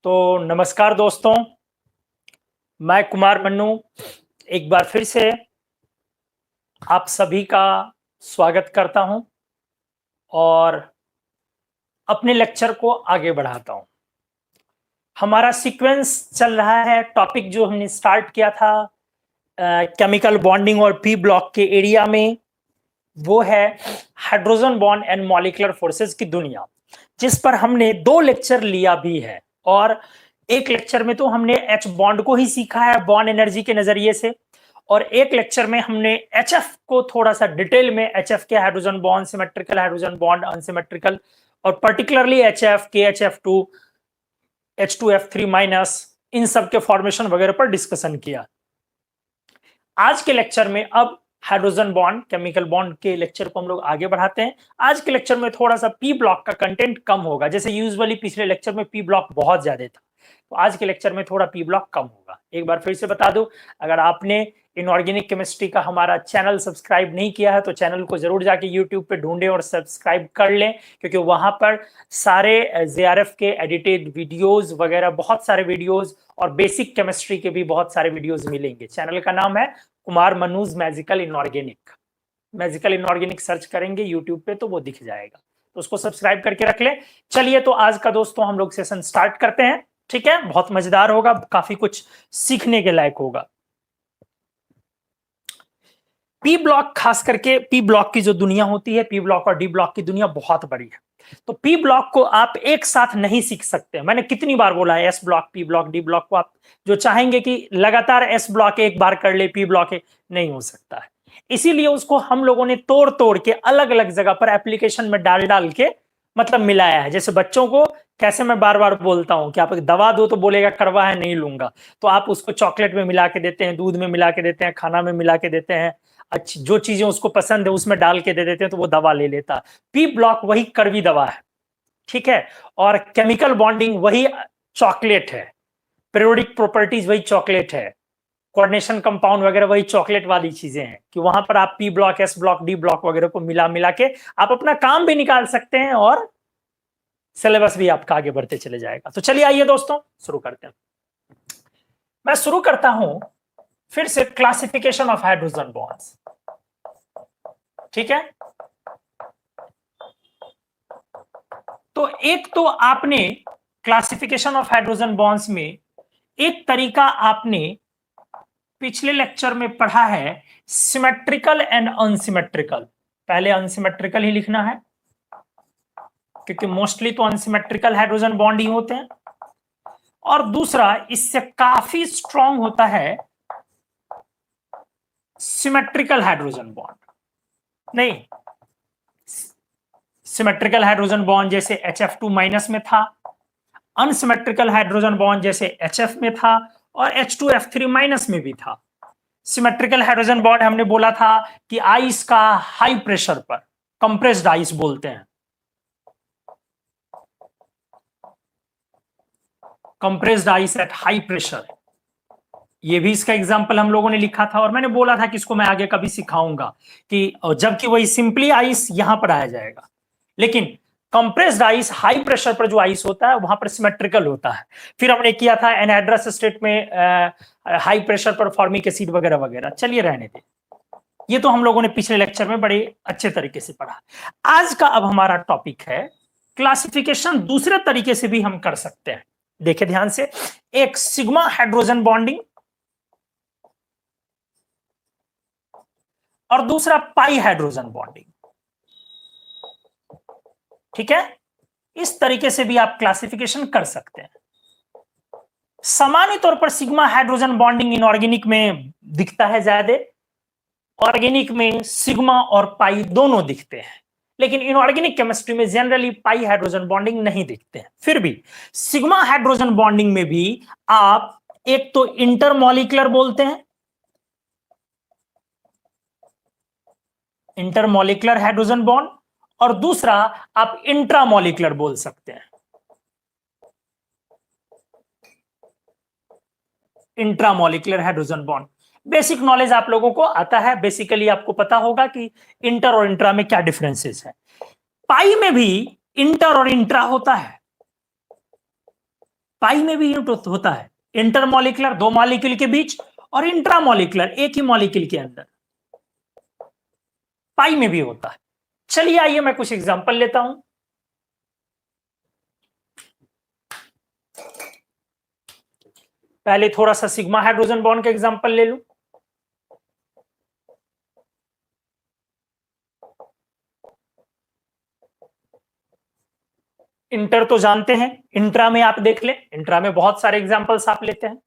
तो नमस्कार दोस्तों, मैं कुमार मन्नू एक बार फिर से आप सभी का स्वागत करता हूं और अपने लेक्चर को आगे बढ़ाता हूं। हमारा सीक्वेंस चल रहा है, टॉपिक जो हमने स्टार्ट किया था केमिकल बॉन्डिंग और पी ब्लॉक के एरिया में, वो है hydrogen bond and molecular forces की दुनिया, जिस पर हमने 2 लेक्चर लिया भी है। और एक लेक्चर में तो हमने एच बॉन्ड को ही सीखा है बॉन्ड एनर्जी के नजरिए से, और एक लेक्चर में हमने एचएफ को थोड़ा सा डिटेल में, एचएफ के hydrogen bond, symmetrical hydrogen bond, unsymmetrical, और पर्टिकुलरली एचएफ के, एचएफ2, H2F3 माइनस, इन सब के फॉर्मेशन वगैरह पर डिस्कशन किया। आज के लेक्चर में अब हाइड्रोजन बॉन्ड, केमिकल बॉन्ड के लेक्चर को हम लोग आगे बढ़ाते हैं। आज के लेक्चर में थोड़ा सा पी ब्लॉक का कंटेंट कम होगा, जैसे यूजुअली पिछले लेक्चर में पी ब्लॉक बहुत ज्यादा था, तो आज के लेक्चर में थोड़ा पी ब्लॉक कम होगा। एक बार फिर से बता दूं, अगर आपने इनऑर्गेनिक केमिस्ट्री का हमारा चैनल सब्सक्राइब नहीं किया है तो चैनल को जरूर जाके यूट्यूब पे ढूंढें और सब्सक्राइब कर लें, क्योंकि वहां पर सारे जेआरएफ के एडिटेड वीडियोज वगैरह, बहुत सारे वीडियोज और बेसिक केमिस्ट्री के भी बहुत सारे वीडियोज मिलेंगे। चैनल का नाम है कुमार मन्नूज magical inorganic. Magical inorganic search करेंगे यूट्यूब पे तो वो दिख जाएगा, तो उसको सब्सक्राइब करके रख लें। चलिए, तो आज का दोस्तों हम लोग सेशन स्टार्ट करते हैं। ठीक है, बहुत मजेदार होगा, काफी कुछ सीखने के लायक होगा। पी ब्लॉक, खास करके पी ब्लॉक की जो दुनिया होती है, पी ब्लॉक और डी ब्लॉक की दुनिया बहुत बड़ी है, तो पी ब्लॉक को आप एक साथ नहीं सीख सकते। मैंने कितनी बार बोला है, S block, P block, D block को आप जो चाहेंगे कि लगातार एस ब्लॉक एक बार कर ले, पी ब्लॉक नहीं हो सकता है। इसीलिए उसको हम लोगों ने तोड़ तोड़ के अलग अलग जगह पर एप्लीकेशन में डाल डाल के मतलब मिलाया है। जैसे बच्चों को कैसे मैं बार बार बोलता हूं कि आप एक दवा दो तो बोलेगा कड़वा है, नहीं लूंगा, तो आप उसको चॉकलेट में मिला के देते हैं, दूध में मिला के देते हैं, खाना में मिला के देते हैं, अच्छी जो चीजें उसको पसंद है उसमें डाल के दे देते हैं, तो वो दवा ले लेता। पी ब्लॉक वही कड़वी दवा है, ठीक है, और केमिकल बॉन्डिंग वही चॉकलेट है, पीरियोडिक प्रॉपर्टीज वही चॉकलेट है, कोऑर्डिनेशन कंपाउंड वगैरह वही चॉकलेट वाली चीजें हैं, कि वहां पर आप P block, S block, D block वगैरह को मिला मिला के आप अपना काम भी निकाल सकते हैं और सिलेबस भी आपका आगे बढ़ते चले जाएगा। तो चलिए आइए दोस्तों शुरू करते हैं। मैं शुरू करता हूं फिर से क्लासिफिकेशन ऑफ हाइड्रोजन बॉन्ड्स। ठीक है, तो एक तो आपने क्लासिफिकेशन ऑफ हाइड्रोजन बॉन्ड्स में एक तरीका आपने पिछले लेक्चर में पढ़ा है, सिमेट्रिकल एंड अनसिमेट्रिकल। पहले अनसिमेट्रिकल ही लिखना है, क्योंकि मोस्टली तो अनसिमेट्रिकल हाइड्रोजन बॉन्ड ही होते हैं, और दूसरा इससे काफी स्ट्रॉन्ग होता है सिमेट्रिकल हाइड्रोजन बॉन्ड। नहीं, सिमेट्रिकल हाइड्रोजन बॉन्ड जैसे HF2 माइनस में था, अनसिमेट्रिकल हाइड्रोजन बॉन्ड जैसे HF में था, और H2F3 माइनस में भी था। सिमेट्रिकल हाइड्रोजन बॉन्ड हमने बोला था कि आइस का हाई प्रेशर पर, कंप्रेस्ड आइस बोलते हैं, compressed ice at high pressure, ये भी इसका एग्जांपल हम लोगों ने लिखा था, और मैंने बोला था कि इसको मैं आगे कभी सिखाऊंगा, कि जबकि वही सिंपली आइस यहां पर आ जाएगा, लेकिन कंप्रेस्ड आइस हाई प्रेशर पर जो आइस होता है वहां पर सिमेट्रिकल होता है। फिर हमने किया था एनहाइड्रस स्टेट में हाई प्रेशर पर फॉर्मिक एसिड वगैरह वगैरह। चलिए रहने दें, ये तो हम लोगों ने पिछले लेक्चर में बड़े अच्छे तरीके से पढ़ा। आज का अब हमारा टॉपिक है क्लासिफिकेशन दूसरे तरीके से भी हम कर सकते हैं। देखिए ध्यान से, एक सिग्मा हाइड्रोजन बॉन्डिंग और दूसरा पाई हाइड्रोजन बॉन्डिंग। ठीक है, इस तरीके से भी आप क्लासिफिकेशन कर सकते हैं। सामान्य तौर पर सिग्मा हाइड्रोजन बॉन्डिंग इनऑर्गेनिक में दिखता है ज्यादा, ऑर्गेनिक में सिग्मा और पाई दोनों दिखते हैं, लेकिन इनऑर्गेनिक केमिस्ट्री में जनरली पाई हाइड्रोजन बॉन्डिंग नहीं दिखते हैं। फिर भी सिग्मा हाइड्रोजन बॉन्डिंग में भी आप एक तो इंटरमॉलिक्यूलर बोलते हैं, इंटरमॉलिक्यूलर हाइड्रोजन बॉन्ड, और दूसरा आप इंट्रामॉलिक्यूलर बोल सकते हैं, intramolecular hydrogen bond. Basic knowledge आप लोगों को आता है, बेसिकली आपको पता होगा कि इंटर और इंट्रा में क्या डिफरेंसेस है। पाई में भी इंटर और इंट्रा होता है, पाई में भी होता है, इंटरमॉलिक्यूलर दो मॉलिक्यूल के बीच और इंट्रामॉलिक्यूलर एक ही मॉलिक्यूल के अंदर, पाई में भी होता है। चलिए आइए मैं कुछ एग्जांपल लेता हूं। पहले थोड़ा सा सिग्मा हाइड्रोजन बॉन्ड का एग्जांपल ले लूं। इंटर तो जानते हैं, इंट्रा में आप देख लें, इंट्रा में बहुत सारे एग्जांपल्स आप लेते हैं।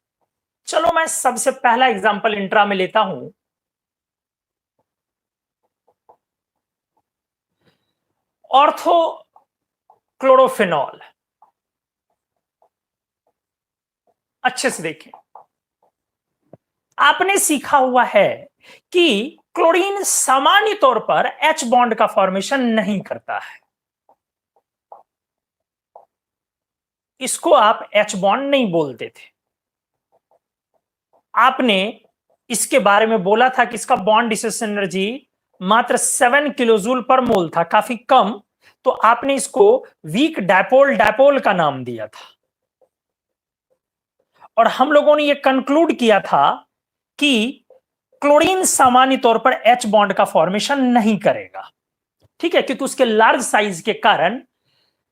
चलो मैं सबसे पहला एग्जांपल इंट्रा में लेता हूं। Ortho chlorophenol. अच्छे से देखें, आपने सीखा हुआ है कि क्लोरीन सामान्य तौर पर H बॉन्ड का फॉर्मेशन नहीं करता है, इसको आप H बॉन्ड नहीं बोलते थे। आपने इसके बारे में बोला था कि इसका बॉन्ड डिस्ट्रीब्यूशन एनर्जी मात्र 7 किलोजूल पर मोल था, काफी कम, तो आपने इसको वीक डायपोल का नाम दिया था। और हम लोगों ने यह कंक्लूड किया था कि क्लोरीन सामान्य तौर पर H बॉन्ड का फॉर्मेशन नहीं करेगा, ठीक है, क्योंकि उसके लार्ज साइज के कारण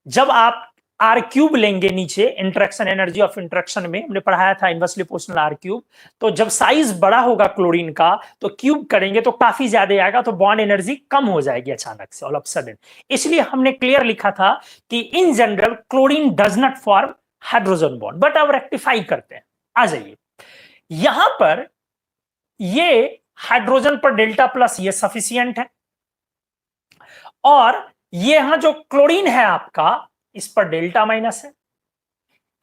जब आप आर क्यूब लेंगे नीचे, इंटरेक्शन एनर्जी ऑफ इंटरेक्शन में हमने पढ़ाया था इनवर्सली प्रोपोर्शनल आर क्यूब, तो जब साइज बड़ा होगा क्लोरीन का तो क्यूब करेंगे तो काफी ज्यादा आएगा, तो बॉन्ड एनर्जी कम हो जाएगी अचानक से, ऑल ऑफ सडन। इसलिए हमने क्लियर लिखा था कि in general chlorine does not form hydrogen bond, but अब रेक्टिफाई करते हैं। आ जाइए, यहां पर ये हाइड्रोजन पर डेल्टा प्लस ये सफिशियंट है, और ये यहां जो क्लोरीन है आपका इस पर डेल्टा माइनस है।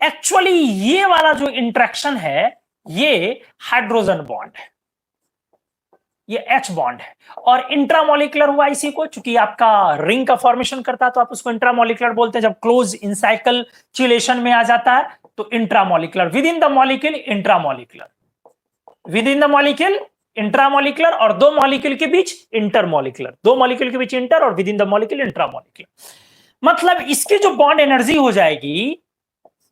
एक्चुअली ये वाला जो इंटरेक्शन है ये हाइड्रोजन बॉन्ड है, ये H बॉन्ड है, और इंट्रामोलिकुलर हुआ इसी को, चूंकि आपका रिंग का फॉर्मेशन करता है तो आप उसको इंट्रामोलिकुलर बोलते हैं। जब क्लोज इनसाइकल चिलेशन में आ जाता है तो intramolecular, with in the molecule intramolecular, with in the molecule intramolecular, और दो मॉलिक्यूल के बीच इंटरमोलिकुलर, दो मॉलिक्यूल के बीच इंटर और with in the molecule intramolecular. मतलब इसकी जो बॉन्ड एनर्जी हो जाएगी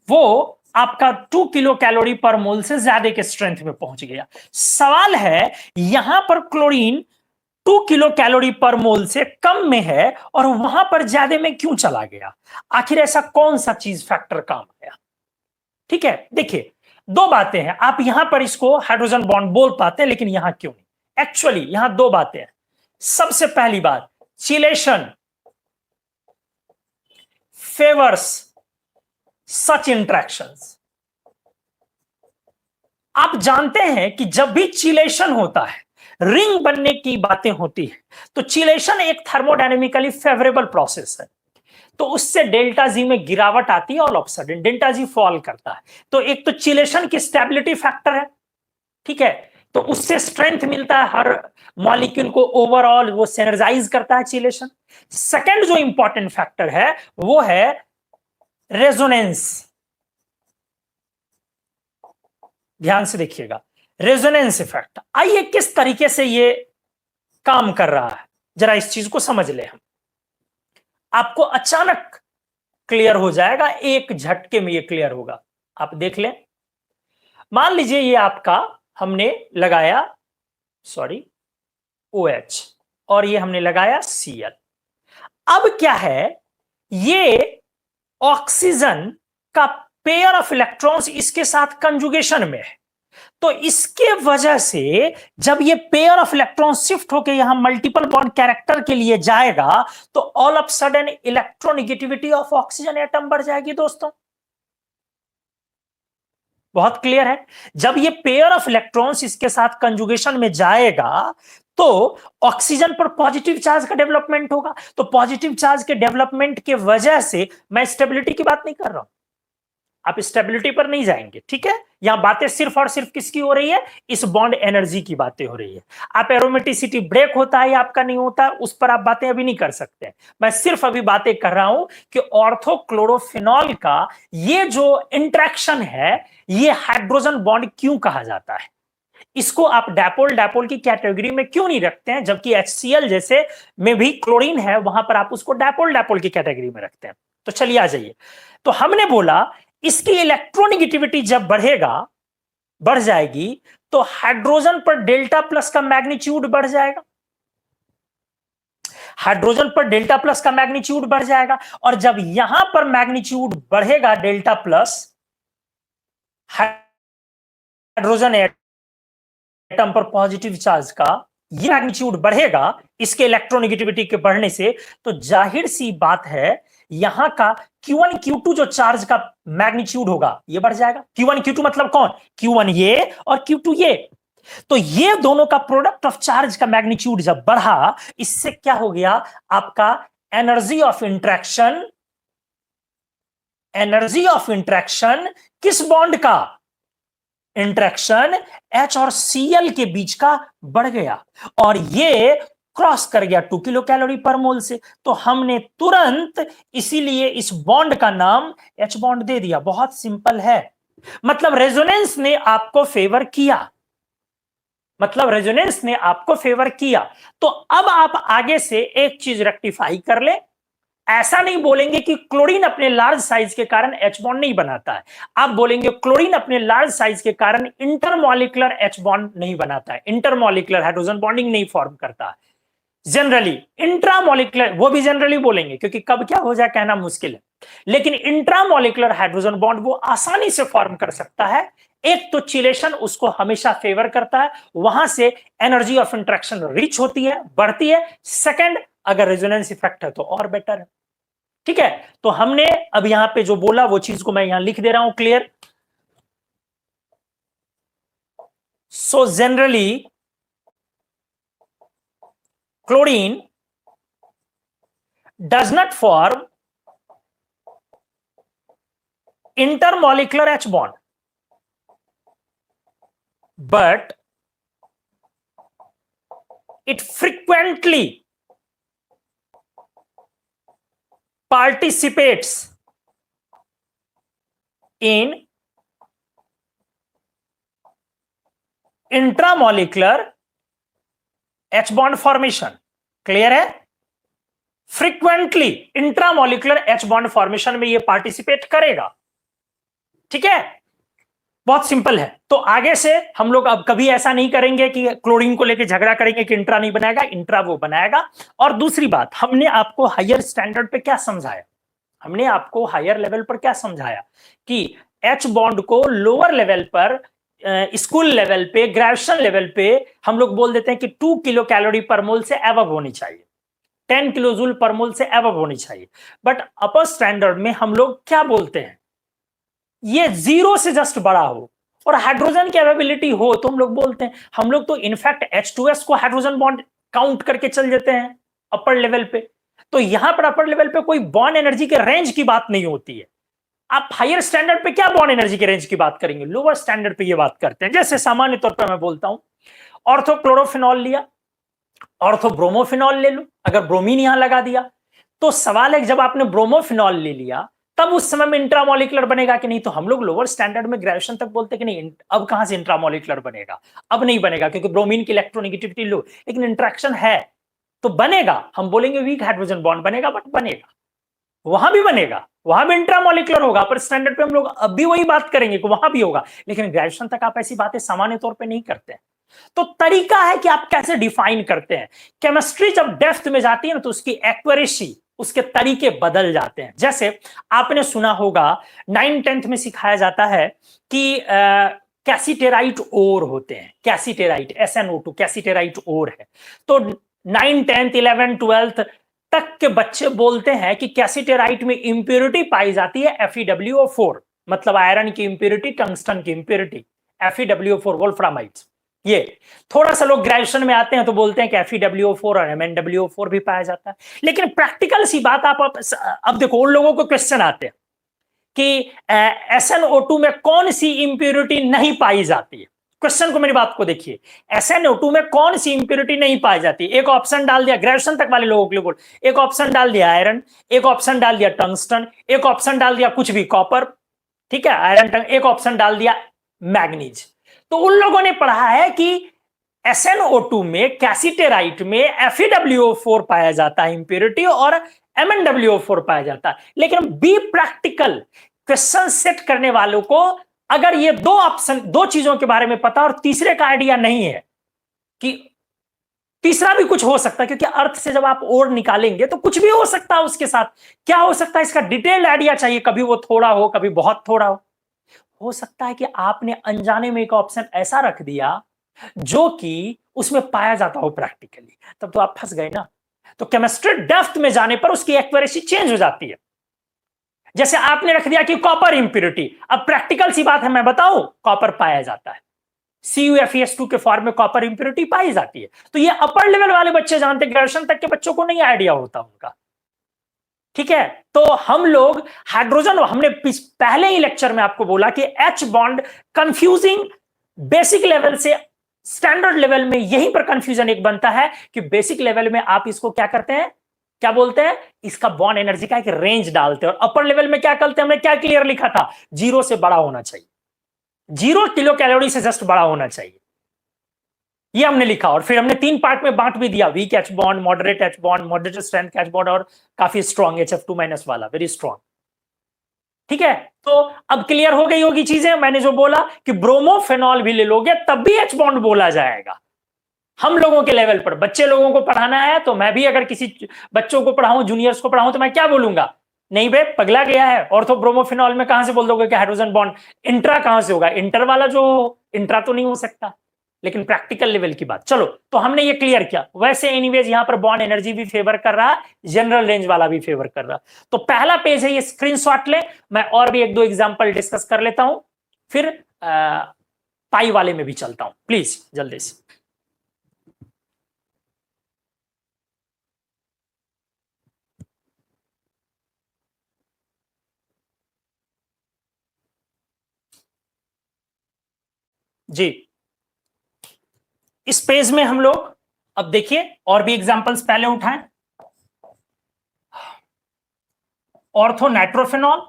वो आपका 2 किलो कैलोरी पर मोल से ज्यादा के स्ट्रेंथ में पहुंच गया। सवाल है यहां पर क्लोरीन 2 किलो कैलोरी पर मोल से कम में है और वहां पर ज्यादा में क्यों चला गया? आखिर ऐसा कौन सा चीज फैक्टर काम आया? ठीक है, देखिए दो बातें हैं, आप यहां पर इसको हाइड्रोजन बॉन्ड बोल पाते हैं लेकिन यहां क्यों नहीं? एक्चुअली यहां दो बातें हैं। सबसे पहली बात, चिलेशन फेवर्स सच इंटरेक्शंस। आप जानते हैं कि जब भी चिलेशन होता है, रिंग बनने की बातें होती है, तो चिलेशन एक थर्मोडायनेमिकली फेवरेबल प्रोसेस है, तो उससे डेल्टा जी में गिरावट आती है, all of sudden delta G fall करता है। तो एक तो चिलेशन की स्टेबिलिटी फैक्टर है, ठीक है, तो उससे स्ट्रेंथ मिलता है, हर मॉलिक्यूल को ओवरऑल वो सिनर्जाइज करता है चिलेशन। सेकंड जो इंपॉर्टेंट फैक्टर है वो है रेजोनेंस। ध्यान से देखिएगा, रेजोनेंस इफेक्ट। आइए किस तरीके से ये काम कर रहा है जरा इस चीज को समझ ले हम, आपको अचानक क्लियर हो जाएगा, एक झटके में ये क्लियर होगा। आप देख लें, मान लीजिए ये आपका हमने लगाया OH और ये हमने लगाया Cl। अब क्या है, ये ऑक्सीजन का पेयर ऑफ इलेक्ट्रॉन्स इसके साथ कंजुगेशन में है, तो इसके वजह से जब ये पेयर ऑफ इलेक्ट्रॉन शिफ्ट होकर यहां मल्टीपल बॉन्ड कैरेक्टर के लिए जाएगा तो all of sudden electronegativity of oxygen atom बढ़ जाएगी। दोस्तों बहुत क्लियर है, जब ये पेयर ऑफ इलेक्ट्रॉन्स इसके साथ कंजुगेशन में जाएगा तो ऑक्सीजन पर पॉजिटिव चार्ज का डेवलपमेंट होगा, तो पॉजिटिव चार्ज के डेवलपमेंट के वजह से, मैं स्टेबिलिटी की बात नहीं कर रहा हूं, आप स्टेबिलिटी पर नहीं जाएंगे, ठीक है, यहां बातें सिर्फ और सिर्फ किसकी हो रही है, इस बॉन्ड एनर्जी की बातें हो रही है। आप एरोमेटिसिटी ब्रेक होता है या आपका नहीं होता है उस पर आप बातें अभी नहीं कर सकते, मैं सिर्फ अभी बातें कर रहा हूं कि ऑर्थोक्लोरोफिनॉल का ये जो इंटरेक्शन है ये हाइड्रोजन बॉन्ड क्यों कहा जाता है, इसको आप डायपोल की कैटेगरी में क्यों नहीं रखते हैं, जबकि HCl जैसे में भी क्लोरीन है वहां पर आप उसको डायपोल की कैटेगरी में रखते हैं। तो चलिए आ जाइए, तो हमने बोला इसकी इलेक्ट्रोनेगेटिविटी जब बढ़ जाएगी तो हाइड्रोजन पर डेल्टा प्लस का मैग्नीट्यूड बढ़ जाएगा, हाइड्रोजन पर डेल्टा प्लस का मैग्नीट्यूड बढ़ जाएगा। और जब यहां पर मैग्नीट्यूड बढ़ेगा डेल्टा प्लस, हाइड्रोजन एटम पर पॉजिटिव चार्ज का ये मैग्नीट्यूड बढ़ेगा इसके इलेक्ट्रोनेगेटिविटी के बढ़ने से, तो जाहिर सी बात है यहां का Q1 Q2 जो चार्ज का मैग्नीट्यूड होगा ये बढ़ जाएगा। Q1 Q2 मतलब कौन, Q1 ये और Q2 ये। तो ये दोनों का प्रोडक्ट ऑफ चार्ज का मैग्नीट्यूड जब बढ़ा, इससे क्या हो गया, आपका एनर्जी ऑफ इंटरेक्शन किस बॉन्ड का, इंटरेक्शन H और Cl के बीच का बढ़ गया और ये क्रॉस कर गया 2 किलो कैलोरी पर मोल से। तो हमने तुरंत इसीलिए इस बॉन्ड का नाम H बॉन्ड दे दिया। बहुत सिंपल है, मतलब रेजोनेंस ने आपको फेवर किया, तो अब आप आगे से एक चीज रेक्टिफाई कर ले, ऐसा नहीं बोलेंगे कि क्लोरीन अपने लार्ज साइज के कारण H बॉन्ड नहीं बनाता है, आप बोलेंगे क्लोरीन अपने लार्ज साइज के कारण इंटरमॉलिक्युलर H बॉन्ड नहीं बनाता है, इंटरमॉलिक्युलर हाइड्रोजन बॉन्डिंग नहीं फॉर्म करता है। जनरली इंट्रामॉलिक्युलर वो भी जनरली बोलेंगे क्योंकि कब क्या हो जाए कहना मुश्किल है, लेकिन इंट्रामॉलिक्युलर हाइड्रोजन बॉन्ड वो आसानी से फॉर्म कर सकता है। एक तो चिलेशन उसको हमेशा फेवर करता है, वहां से एनर्जी ऑफ इंटरेक्शन रीच होती है, बढ़ती है। सेकंड, अगर रेजोनेंस इफेक्ट है तो और बेटर है। ठीक है, तो हमने अब यहां पे जो बोला वो चीज को मैं यहां लिख दे रहा हूं, clear. So generally chlorine does not form intermolecular H bond, but it frequently participates in intramolecular H bond formation. Clear है, frequently intramolecular H bond formation में ये पार्टिसिपेट करेगा। ठीक है, बहुत सिंपल है। तो आगे से हम लोग अब कभी ऐसा नहीं करेंगे कि क्लोरीन को लेकर झगड़ा करेंगे कि इंट्रा नहीं बनाएगा, इंट्रा वो बनाएगा। और दूसरी बात, हमने आपको हायर स्टैंडर्ड पे क्या समझाया, हमने आपको हायर लेवल पर क्या समझाया कि H बॉन्ड को लोअर लेवल पर, स्कूल लेवल पे, ग्रेजुएशन लेवल पे हम लोग बोल देते हैं कि 2 किलो कैलोरी पर मोल से एबव होनी चाहिए, 10 किलो जूल पर मोल से एबव होनी चाहिए। बट अपर स्टैंडर्ड में हम लोग क्या बोलते हैं, ये 0 से जस्ट बड़ा हो और हाइड्रोजन की अवेलेबिलिटी हो तो हम लोग बोलते हैं, हम लोग तो इनफैक्ट H2S को हाइड्रोजन बॉन्ड काउंट करके चल देते हैं अपर लेवल पे। तो यहां पर अपर लेवल पे कोई बॉन्ड एनर्जी के रेंज की बात नहीं होती है। आप हायर स्टैंडर्ड पे क्या बॉन्ड एनर्जी के रेंज की बात करेंगे, लोअर स्टैंडर्ड पे ये बात करते हैं। जैसे सामान्य तौर पर मैं बोलता हूं, ऑर्थोक्लोरोफिनॉल लिया, ऑर्थोब्रोमोफिनॉल ले लो, अगर ब्रोमीन यहां लगा दिया तो सवाल है जब आपने ब्रोमोफिनॉल ले लिया तब उस समय में इंट्रामोलिकुलर बनेगा कि नहीं। तो हम लोग लोअर स्टैंडर्ड में ग्रेजुएशन तक बोलते कि नहीं, अब कहां से इंट्रामोलिकुलर बनेगा, अब नहीं बनेगा क्योंकि ब्रोमीन की इलेक्ट्रोनेगेटिविटी लो, लेकिन इंट्रैक्शन है तो बनेगा। हम बोलेंगे वीक हाइड्रोजन बॉन्ड बनेगा, बट बनेगा, वहां भी बनेगा, वहां भी इंट्रामोलिकुलर होगा। पर स्टैंडर्ड पे हम लोग अब भी वही बात करेंगे कि वहां भी होगा, लेकिन ग्रेजुएशन तक आप ऐसी बातें सामान्य तौर पे नहीं करते हैं। तो तरीका है कि आप कैसे डिफाइन करते हैं। केमिस्ट्री जब डेप्थ में जाती है ना तो उसकी एक्यूरेसी, उसके तरीके बदल जाते हैं। जैसे आपने सुना होगा 9th-10th में सिखाया जाता है कि कैसीटेराइट ओर होते हैं, कैसीटेराइट SnO2 कैसीटेराइट ओर है। तो 9, 10, 11, 12 तक के बच्चे बोलते हैं कि कैसीटेराइट में इंप्योरिटी पाई जाती है FeWO4, मतलब आयरन की इंप्योरिटी, टंगस्टन की इंप्योरिटी, FeWO4 वोल्फ्रामाइड्स। ये थोड़ा सा लोग ग्रेजुएशन में आते हैं तो बोलते हैं कि FeWO4 और MnWO4 भी पाया जाता है। लेकिन प्रैक्टिकल सी बात आप अब देखो, उन लोगों को क्वेश्चन आते हैं कि SnO2 में कौन सी इंप्योरिटी नहीं पाई जाती है। क्वेश्चन को, मेरी बात को देखिए, SnO2 में कौन सी इंप्योरिटी नहीं पाई जाती। एक ऑप्शन डाल दिया ग्रेजुएशन तक वाले लोगों के लिए, एक ऑप्शन डाल दिया आयरन, एक ऑप्शन डाल दिया टंगस्टन, एक ऑप्शन डाल दिया कुछ भी कॉपर, ठीक है, आयरन, एक ऑप्शन डाल दिया मैग्नीज। तो उन लोगों ने पढ़ा है कि SnO2 में, कैसीटेराइट में FeWO4 पाया जाता है इंप्योरिटी और MnWO4 पाया जाता है। लेकिन बी प्रैक्टिकल, क्वेश्चन सेट करने वालों को अगर ये दो ऑप्शन, दो चीजों के बारे में पता और तीसरे का आइडिया नहीं है कि तीसरा भी कुछ हो सकता है, क्योंकि अर्थ से जब आप और निकालेंगे तो कुछ भी हो सकता है उसके साथ, क्या हो सकता है इसका डिटेल्ड आइडिया चाहिए, कभी वो थोड़ा हो कभी बहुत थोड़ा हो सकता है कि आपने अनजाने में एक ऑप्शन ऐसा रख दिया जो कि उसमें पाया जाता हो प्रैक्टिकली, तब तो आप फंस गए ना। तो केमिस्ट्री डेप्थ में जाने पर उसकी एक्यूरेसी चेंज हो जाती है। जैसे आपने रख दिया कि कॉपर इंप्योरिटी, अब प्रैक्टिकल सी बात है मैं बताऊं, कॉपर पाया जाता है, CuFeS2 के फॉर्म में कॉपर इंप्योरिटी पाई जाती है। तो ये अपर लेवल वाले बच्चे जानते, ग्रेजुएशन तक के बच्चों को नहीं आइडिया होता उनका, ठीक है। तो हम लोग हाइड्रोजन, हमने पहले ही लेक्चर में आपको बोला कि H bond confusing, basic level से स्टैंडर्ड लेवल में यहीं पर कंफ्यूजन एक बनता है कि बेसिक लेवल में आप इसको क्या करते हैं, क्या बोलते हैं, इसका बॉन्ड एनर्जी का एक रेंज डालते हैं, और अपर लेवल में क्या करते हैं, हमने क्या क्लियर लिखा था, 0 से बड़ा होना चाहिए, 0 किलो कैलोरी से जस्ट बड़ा होना चाहिए, ये हमने लिखा। और फिर हमने 3 पार्ट में बांट भी दिया, weak H bond, moderate H bond, moderate strength H bond, और काफी स्ट्रॉन्ग HF2- वाला, वेरी स्ट्रॉन्ग, ठीक है। तो अब क्लियर हो गई होगी चीजें। मैंने जो बोला कि ब्रोमोफेनॉल भी ले लोगे तब भी H बॉन्ड बोला जाएगा। हम लोगों के लेवल पर, बच्चे लोगों को पढ़ाना है तो मैं भी अगर किसी बच्चों को पढ़ाऊं, जूनियर्स को पढ़ाऊं, तो मैं क्या बोलूंगा, नहीं बे पगला गया है, ऑर्थो ब्रोमोफेनॉल में कहां से बोल दोगे कि हाइड्रोजन बॉन्ड, इंट्रा कहां से होगा, इंटर वाला जो इंट्रा तो नहीं हो सकता, लेकिन प्रैक्टिकल लेवल की बात। चलो, तो हमने ये क्लियर किया। वैसे एनीवेज यहां पर बॉन्ड एनर्जी भी फेवर कर रहा, जनरल रेंज वाला भी फेवर कर रहा। तो पहला पेज है, ये स्क्रीनशॉट ले, मैं और भी एक दो एग्जांपल डिस्कस कर लेता हूं, फिर पाई वाले में भी चलता हूं, प्लीज जल्दी से। जी, इस पेज में हम लोग अब देखिए और भी एग्जांपल्स पहले उठाएं। ऑर्थो नाइट्रोफेनॉल,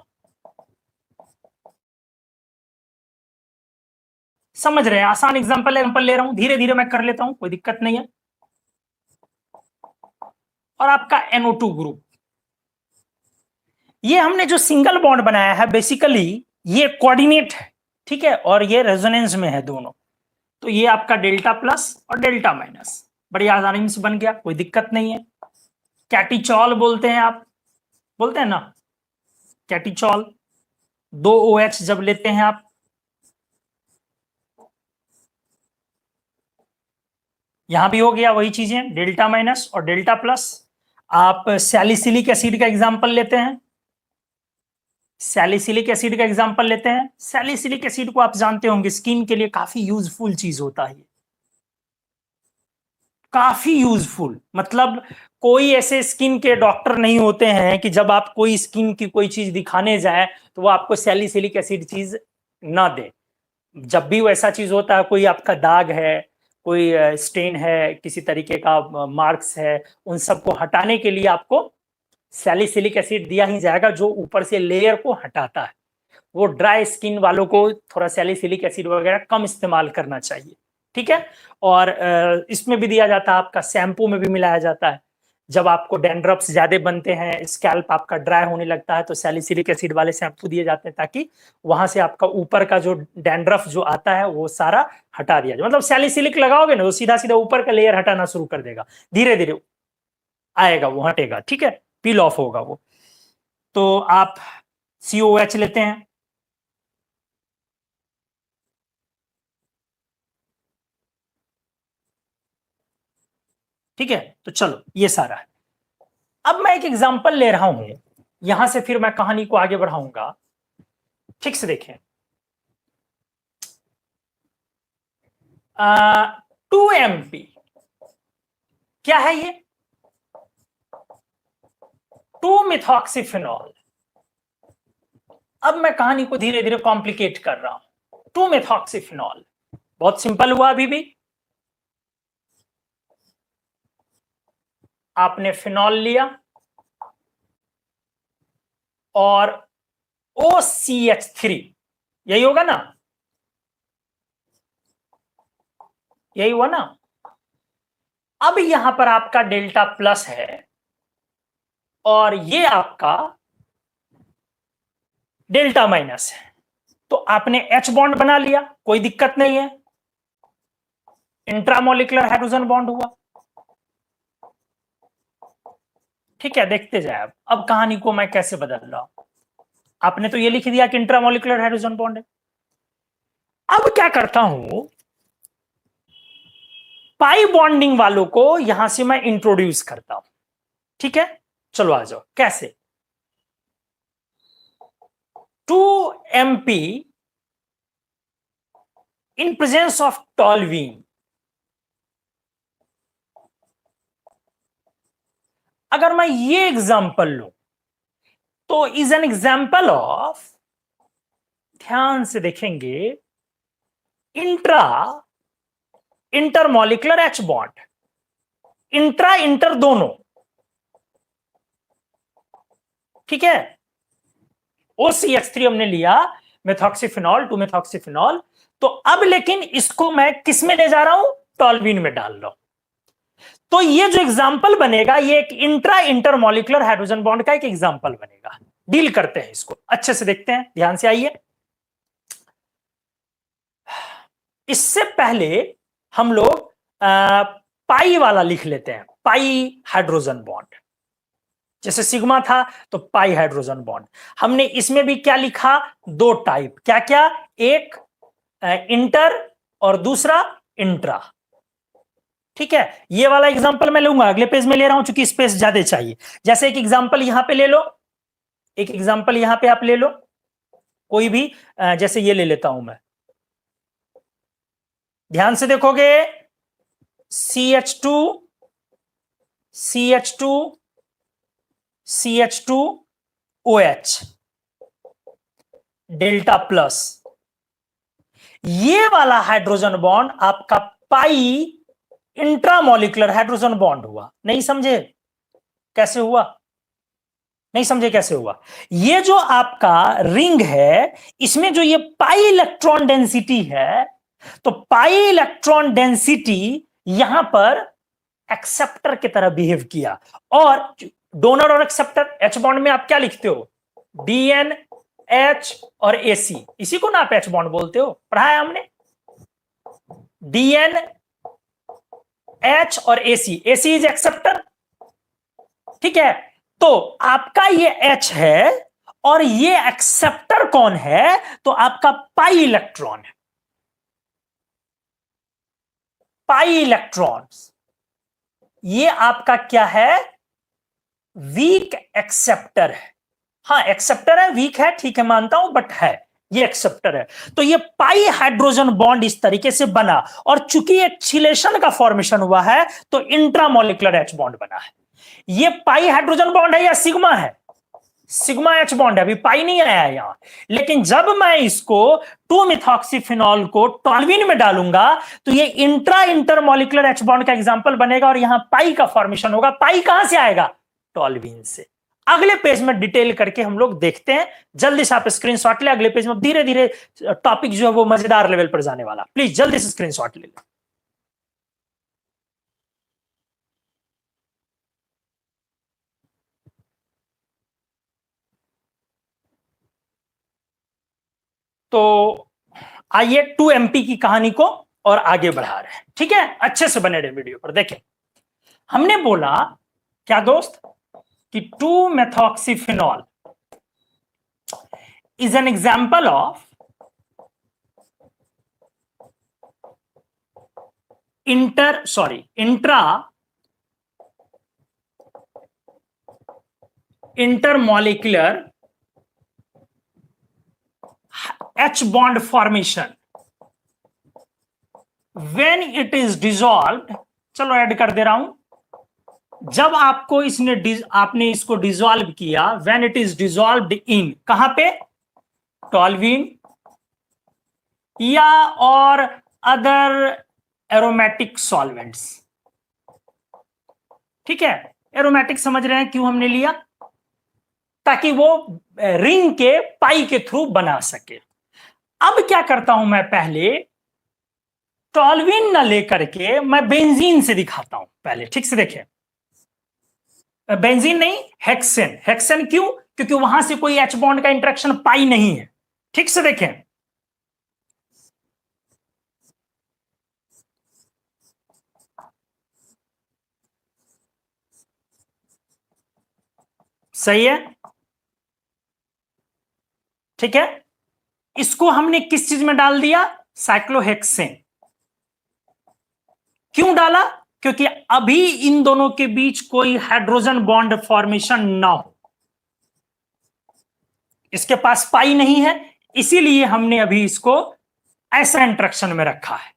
समझ रहे हैं, आसान एग्जांपल ले रहा हूं, धीरे धीरे मैं कर लेता हूं, कोई दिक्कत नहीं है। और आपका NO2 ग्रुप, ये हमने जो सिंगल बॉन्ड बनाया है बेसिकली ये कोऑर्डिनेट है, ठीक है, और ये रेजोनेंस में है दोनों। तो ये आपका डेल्टा प्लस और डेल्टा माइनस बड़ी आसानी से बन गया, कोई दिक्कत नहीं है। कैटिचॉल बोलते हैं आप, बोलते हैं ना कैटिचॉल, 2 OH जब लेते हैं आप, यहां भी हो गया वही चीजें, डेल्टा माइनस और डेल्टा प्लस। आप सैलिसिलिक एसिड का एग्जांपल लेते हैं, सैलिसिलिक एसिड का एग्जांपल लेते हैं। सैलिसिलिक एसिड को आप जानते होंगे, स्किन के लिए काफी यूजफुल चीज होता है, काफी यूजफुल, मतलब कोई ऐसे स्किन के डॉक्टर नहीं होते हैं कि जब आप कोई स्किन की कोई चीज दिखाने जाए तो वो आपको सैलिसिलिक एसिड चीज ना दे। जब भी वैसा चीज होता है, कोई आपका दाग है, कोई स्टेन है, किसी तरीके का मार्क्स है, उन सबको हटाने के लिए आपको सैलिसिलिक एसिड दिया ही जाएगा, जो ऊपर से लेयर को हटाता है। वो ड्राई स्किन वालों को थोड़ा सैलिसिलिक एसिड वगैरह कम इस्तेमाल करना चाहिए, ठीक है। और इसमें भी दिया जाता है, आपका शैम्पू में भी मिलाया जाता है। जब आपको डैंड्रफ्स ज्यादा बनते हैं, स्कैल्प आपका ड्राई होने लगता है, तो सैलिसिलिक एसिड वाले शैम्पू दिए जाते हैं ताकि वहां से आपका ऊपर का जो डैंड्रफ जो आता है वो सारा हटा दिया जाए। मतलब सैलिसिलिक लगाओगे ना तो सीधा सीधा ऊपर का लेयर हटाना शुरू कर देगा, धीरे धीरे आएगा वो, हटेगा, ठीक है, पील ऑफ होगा वो। तो आप COH लेते हैं, ठीक है। तो चलो ये सारा है। अब मैं एक एग्जांपल ले रहा हूं, यहां से फिर मैं कहानी को आगे बढ़ाऊंगा, ठीक से देखें। 2MP क्या है ये, 2-मिथॉक्सीफेनॉल। अब मैं कहानी को धीरे धीरे कॉम्प्लिकेट कर रहा हूं। 2-मिथॉक्सीफेनॉल बहुत सिंपल हुआ, अभी भी आपने फिनॉल लिया और OCH3, यही होगा ना, यही हुआ ना। अब यहां पर आपका डेल्टा प्लस है और ये आपका डेल्टा माइनस है, तो आपने H बॉन्ड बना लिया, कोई दिक्कत नहीं है, इंट्रामोलिकुलर हाइड्रोजन बॉन्ड हुआ। ठीक है, देखते जाए अब कहानी को मैं कैसे बदल रहा हूं। आपने तो ये लिख दिया कि इंट्रामोलिकुलर हाइड्रोजन बॉन्ड है। अब क्या करता हूं, पाई बॉन्डिंग वालों को यहां से मैं इंट्रोड्यूस करता हूं। ठीक है, चलो आ जाओ। कैसे? 2mp in presence of toluene, अगर मैं ये एग्जांपल लूं तो इज एन एग्जांपल ऑफ, ध्यान से देखेंगे, इंटरमॉलिकुलर H बॉन्ड, इंटर दोनों। ठीक है, OCH3 हमने लिया, मेथॉक्सीफिनॉल, 2-मेथॉक्सीफिनॉल। तो अब लेकिन इसको मैं किस में ले जा रहा हूं, टॉल्वीन में डाल रहा हूं। तो ये जो एग्जाम्पल बनेगा, ये एक इंटरमॉलिकुलर हाइड्रोजन बॉन्ड का एक एग्जाम्पल बनेगा। डील करते हैं इसको, अच्छे से देखते हैं, ध्यान से आइए। इससे पहले हम लोग पाई वाला लिख लेते हैं, पाई हाइड्रोजन बॉन्ड। जैसे सिग्मा था तो पाई हाइड्रोजन बॉन्ड। हमने इसमें भी क्या लिखा, दो टाइप, क्या क्या, एक इंटर और दूसरा इंट्रा। ठीक है, ये वाला एग्जांपल मैं लूंगा, अगले पेज में ले रहा हूं चूंकि स्पेस ज्यादा चाहिए। जैसे एक एग्जांपल यहां पे ले लो, एक एग्जांपल यहां पे आप ले लो, कोई भी, जैसे ये ले लेता हूं मैं। ध्यान से देखोगे, CH2 CH2 CH2 OH delta plus, ये वाला हाइड्रोजन बॉन्ड आपका पाई इंट्रामोलिकुलर हाइड्रोजन बॉन्ड हुआ। नहीं समझे कैसे हुआ? नहीं समझे कैसे हुआ? ये जो आपका रिंग है, इसमें जो ये पाई इलेक्ट्रॉन डेंसिटी है, तो पाई इलेक्ट्रॉन डेंसिटी यहां पर एक्सेप्टर की तरह बिहेव किया। और डोनर और एक्सेप्टर, H बॉन्ड में आप क्या लिखते हो, DN H और AC, इसी को ना आप H बॉन्ड बोलते हो, पढ़ा है हमने। DN H और AC, AC इज एक्सेप्टर। ठीक है, तो आपका ये H है और ये एक्सेप्टर कौन है, तो आपका पाई इलेक्ट्रॉन है। पाई इलेक्ट्रॉन्स, ये आपका क्या है, वीक एक्सेप्टर है। हाँ एक्सेप्टर है, वीक है, ठीक है मानता हूं, बट है, ये एक्सेप्टर है। तो ये पाई हाइड्रोजन बॉन्ड इस तरीके से बना, और चूंकि एक छिलेशन का फॉर्मेशन हुआ है तो इंट्रामोलिकुलर H बॉन्ड बना है। ये पाई हाइड्रोजन बॉन्ड है या सिग्मा है, सिग्मा H बॉन्ड है, अभी पाई नहीं आया है यहां। लेकिन जब मैं इसको 2-मेथॉक्सीफिनॉल को टॉल्वीन में डालूंगा तो ये इंटरमॉलिकुलर H बॉन्ड का एग्जांपल बनेगा और यहां पाई का फॉर्मेशन होगा। पाई कहां से आएगा, टॉल्वीन से। अगले पेज में डिटेल करके हम लोग देखते हैं, जल्दी से आप स्क्रीनशॉट ले, अगले पेज में धीरे धीरे टॉपिक जो है वो मजेदार लेवल पर जाने वाला, प्लीज जल्दी से स्क्रीनशॉट ले लो। तो आइए 2mp की कहानी को और आगे बढ़ा रहे हैं। ठीक है, अच्छे से बने रहे वीडियो पर। देखें, हमने बोला क्या दोस्त कि 2-मेथॉक्सीफिनॉल is an example of intermolecular H bond formation when it is dissolved। चलो ऐड कर दे रहा हूं, जब आपको आपने इसको डिसॉल्व किया, when it is dissolved in, कहां पे, टॉल्वीन या और अदर एरोमेटिक सॉल्वेंट्स। ठीक है, एरोमेटिक समझ रहे हैं क्यों हमने लिया, ताकि वो रिंग के पाई के थ्रू बना सके। अब क्या करता हूं मैं, पहले टॉल्वीन ना लेकर के मैं बेंजीन से दिखाता हूं। पहले ठीक से देखें, बेंजीन नहीं, हेक्सेन। हेक्सेन क्यों, क्योंकि वहां से कोई H बॉन्ड का इंटरेक्शन पाई नहीं है। ठीक से देखें, सही है, ठीक है। इसको हमने किस चीज में डाल दिया, साइक्लोहेक्सेन। क्यों डाला, क्योंकि अभी इन दोनों के बीच कोई हाइड्रोजन बॉन्ड फॉर्मेशन ना हो, इसके पास पाई नहीं है, इसीलिए हमने अभी इसको ऐसा इंटरेक्शन में रखा है।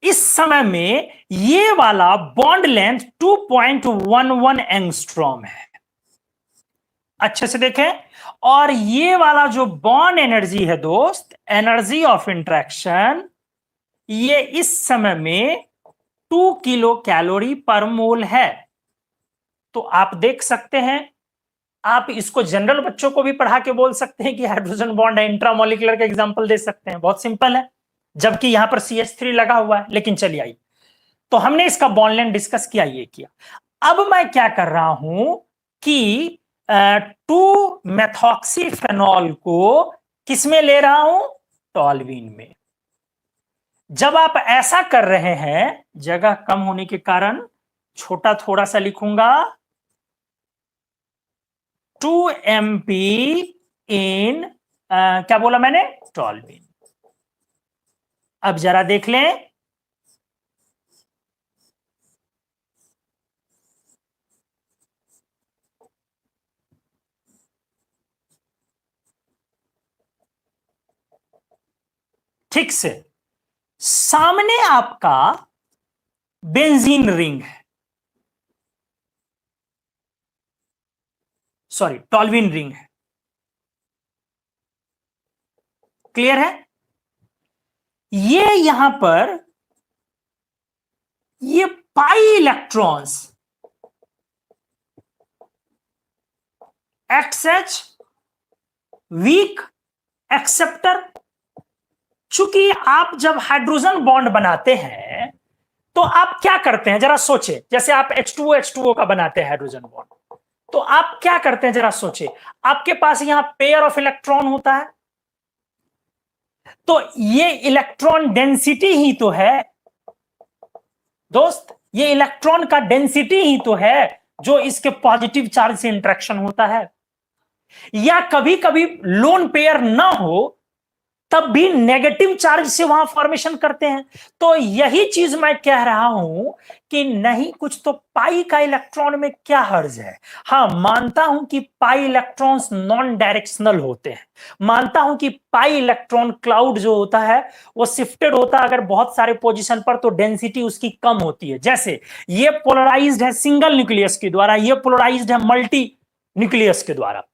इस समय में ये वाला बॉन्ड लेंथ 2.11 एंगस्ट्रॉम है, अच्छे से देखें। और ये वाला जो बॉन्ड एनर्जी है दोस्त, एनर्जी ऑफ इंटरेक्शन, ये इस समय में 2 किलो कैलोरी पर मोल है। तो आप देख सकते हैं, आप इसको जनरल बच्चों को भी पढ़ा के बोल सकते हैं कि हाइड्रोजन बॉन्ड है, इंट्रामोलिकुलर का एग्जांपल दे सकते हैं, बहुत सिंपल है, जबकि यहां पर CH3 लगा हुआ है। लेकिन चलिए आइए, तो हमने इसका बॉन्ड लेंथ डिस्कस किया, ये किया। अब मैं क्या कर रहा हूं कि 2 मेथॉक्सीफेनॉल को किस में ले रहा हूं, टॉल्यूइन में। जब आप ऐसा कर रहे हैं, जगह कम होने के कारण छोटा थोड़ा सा लिखूंगा, 2 MP इन क्या बोला मैंने, टॉल्यूइन। अब जरा देख लें, ठीक से सामने आपका बेंजीन रिंग है, सॉरी टॉल्यूइन रिंग है, क्लियर है। ये यहां पर ये pi electrons XH weak acceptor, चूंकि आप जब हाइड्रोजन बॉन्ड बनाते हैं तो आप क्या करते हैं, जरा सोचे। जैसे आप H2O का बनाते हैं हाइड्रोजन बॉन्ड, तो आप क्या करते हैं, जरा सोचे। आपके पास यहां पेयर ऑफ इलेक्ट्रॉन होता है, तो ये इलेक्ट्रॉन डेंसिटी ही तो है दोस्त, ये इलेक्ट्रॉन का डेंसिटी ही तो है जो इसके पॉजिटिव चार्ज से इंटरेक्शन होता है। या कभी कभी लोन पेयर ना हो तब भी नेगेटिव चार्ज से वहां फॉर्मेशन करते हैं। तो यही चीज मैं कह रहा हूं कि नहीं, कुछ तो पाई का इलेक्ट्रॉन में क्या हर्ज है। हां, मानता हूं कि पाई इलेक्ट्रॉन्स नॉन डायरेक्शनल होते हैं, मानता हूं कि पाई इलेक्ट्रॉन क्लाउड जो होता है वो शिफ्टेड होता है अगर बहुत सारे पोजीशन पर, तो डेंसिटी उसकी कम होती है। जैसे ये पोलराइज्ड है सिंगल न्यूक्लियस के द्वारा, ये पोलराइज्ड है मल्टी न्यूक्लियस के द्वारा।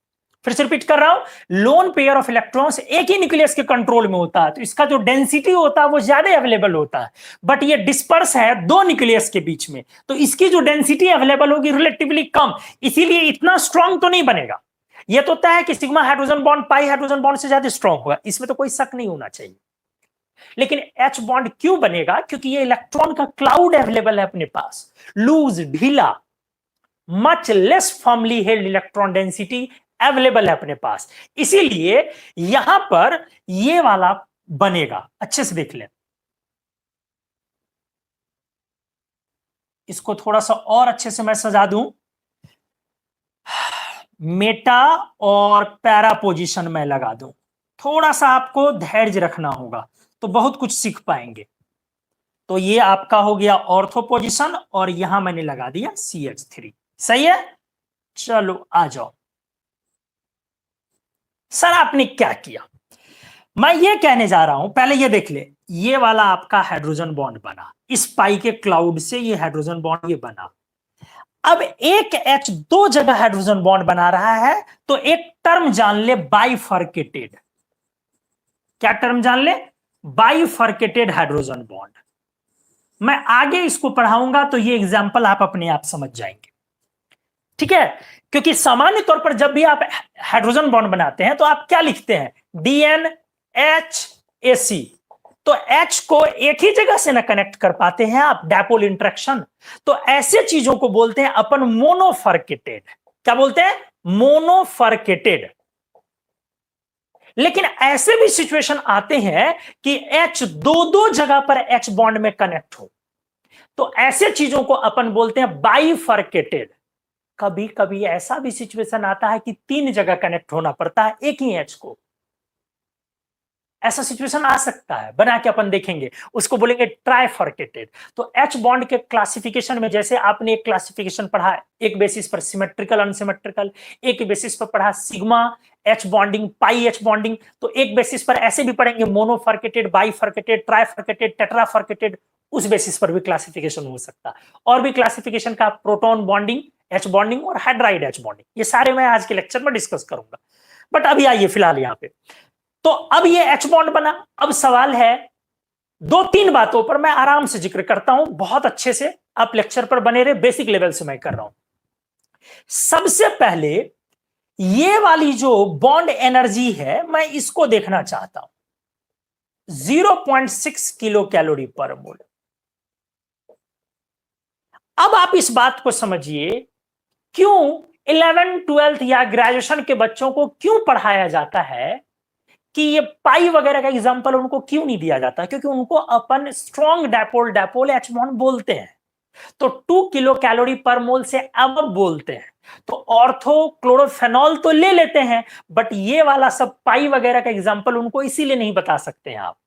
फिर से रिपीट कर रहा हूं, लोन पेयर ऑफ इलेक्ट्रॉन्स एक ही न्यूक्लियस के कंट्रोल में होता है, तो इसका जो डेंसिटी होता है वो ज्यादा अवेलेबल होता है। बट ये डिस्पर्स है 2 न्यूक्लियस के बीच में, तो इसकी जो डेंसिटी अवेलेबल होगी रिलेटिवली कम, इसीलिए इतना स्ट्रांग तो नहीं बनेगा। यह तो तय है कि sigma hydrogen bond pi hydrogen bond से ज्यादा स्ट्रांग होगा, इसमें तो कोई शक नहीं होना चाहिए। लेकिन H बॉन्ड क्यों बनेगा, क्योंकि ये इलेक्ट्रॉन का क्लाउड अवेलेबल है अपने पास, लूज, ढीला, much less formally held electron density available है अपने पास, इसीलिए यहां पर ये वाला बनेगा। अच्छे से देख लें, इसको थोड़ा सा और अच्छे से मैं सजा दूं, मेटा और पैरा पोजीशन में लगा दूं, थोड़ा सा आपको धैर्य रखना होगा तो बहुत कुछ सीख पाएंगे। तो ये आपका हो गया ऑर्थो पोजीशन, और यहां मैंने लगा दिया CH3, सही है। चलो आ जाओ। सर आपने क्या किया, मैं ये कहने जा रहा हूं, पहले ये देख ले, ये वाला आपका हाइड्रोजन बॉन्ड बना, इस पाई के क्लाउड से ये हाइड्रोजन बॉन्ड ये बना। अब एक H 2 जगह हाइड्रोजन बॉन्ड बना रहा है, तो एक टर्म जान ले, बाइफर्केटेड। क्या टर्म जान ले, बाइफर्केटेड हाइड्रोजन बॉन्ड। मैं आगे इसको पढ़ाऊंगा तो ये एग्जाम्पल आप अपने आप समझ जाएंगे, ठीक है। क्योंकि सामान्य तौर पर जब भी आप हाइड्रोजन बॉन्ड बनाते हैं तो आप क्या लिखते हैं, DNHAC, तो H को एक ही जगह से ना कनेक्ट कर पाते हैं आप, डायपोल इंटरेक्शन, तो ऐसे चीजों को बोलते हैं अपन मोनोफर्केटेड। क्या बोलते हैं, मोनोफर्केटेड। लेकिन ऐसे भी सिचुएशन आते हैं कि H दो दो जगह पर H बॉन्ड में कनेक्ट हो, तो ऐसे चीजों को अपन बोलते हैं बाइफर्केटेड। कभी कभी ऐसा भी सिचुएशन आता है कि तीन जगह कनेक्ट होना पड़ता है एक ही H को। ऐसा सिचुएशन आ सकता है, बना के अपन देखेंगे, उसको बोलेंगे ट्राइफर्केटेड। तो H बॉन्ड के क्लासिफिकेशन में जैसे आपने एक क्लासिफिकेशन पढ़ा है, एक बेसिस पर सिमेट्रिकल अनसिमेट्रिकल, एक बेसिस पर पढ़ा सिग्मा H बॉन्डिंग, पाई H बॉन्डिंग, तो एक बेसिस पर ऐसे भी पढ़ेंगे मोनोफर्केटेड, बाइफर्केटेड, ट्राइफर्केटेड, टेट्राफर्केटेड, उस बेसिस पर भी क्लासिफिकेशन हो सकता है। और भी क्लासिफिकेशन का प्रोटॉन बॉन्डिंग, H बॉन्डिंग और हाइड्राइड H बॉन्डिंग, ये सारे मैं आज के लेक्चर में डिस्कस करूंगा। बट अभी आइए फिलहाल यहां पे, तो अब ये H बॉन्ड बना। अब सवाल है, दो तीन बातों पर मैं आराम से जिक्र करता हूं, बहुत अच्छे से आप लेक्चर पर बने रहे, बेसिक लेवल से मैं कर रहा हूं। सबसे पहले ये वाली जो बॉन्ड एनर्जी है, मैं इसको देखना चाहता हूं, 0.6 किलो कैलोरी पर मोल। अब आप इस बात को समझिए, क्यों 11 12 या ग्रेजुएशन के बच्चों को क्यों पढ़ाया जाता है कि ये पाई वगैरह का एग्जांपल उनको क्यों नहीं दिया जाता? क्योंकि उनको अपन strong dipole dipole H bond बोलते हैं, तो 2 किलो कैलोरी पर मोल से अब बोलते हैं। तो ऑर्थो क्लोरोफेनॉल तो ले लेते हैं, बट ये वाला सब पाई वगैरह का एग्जांपल उनको इसीलिए नहीं बता सकते हैं आप,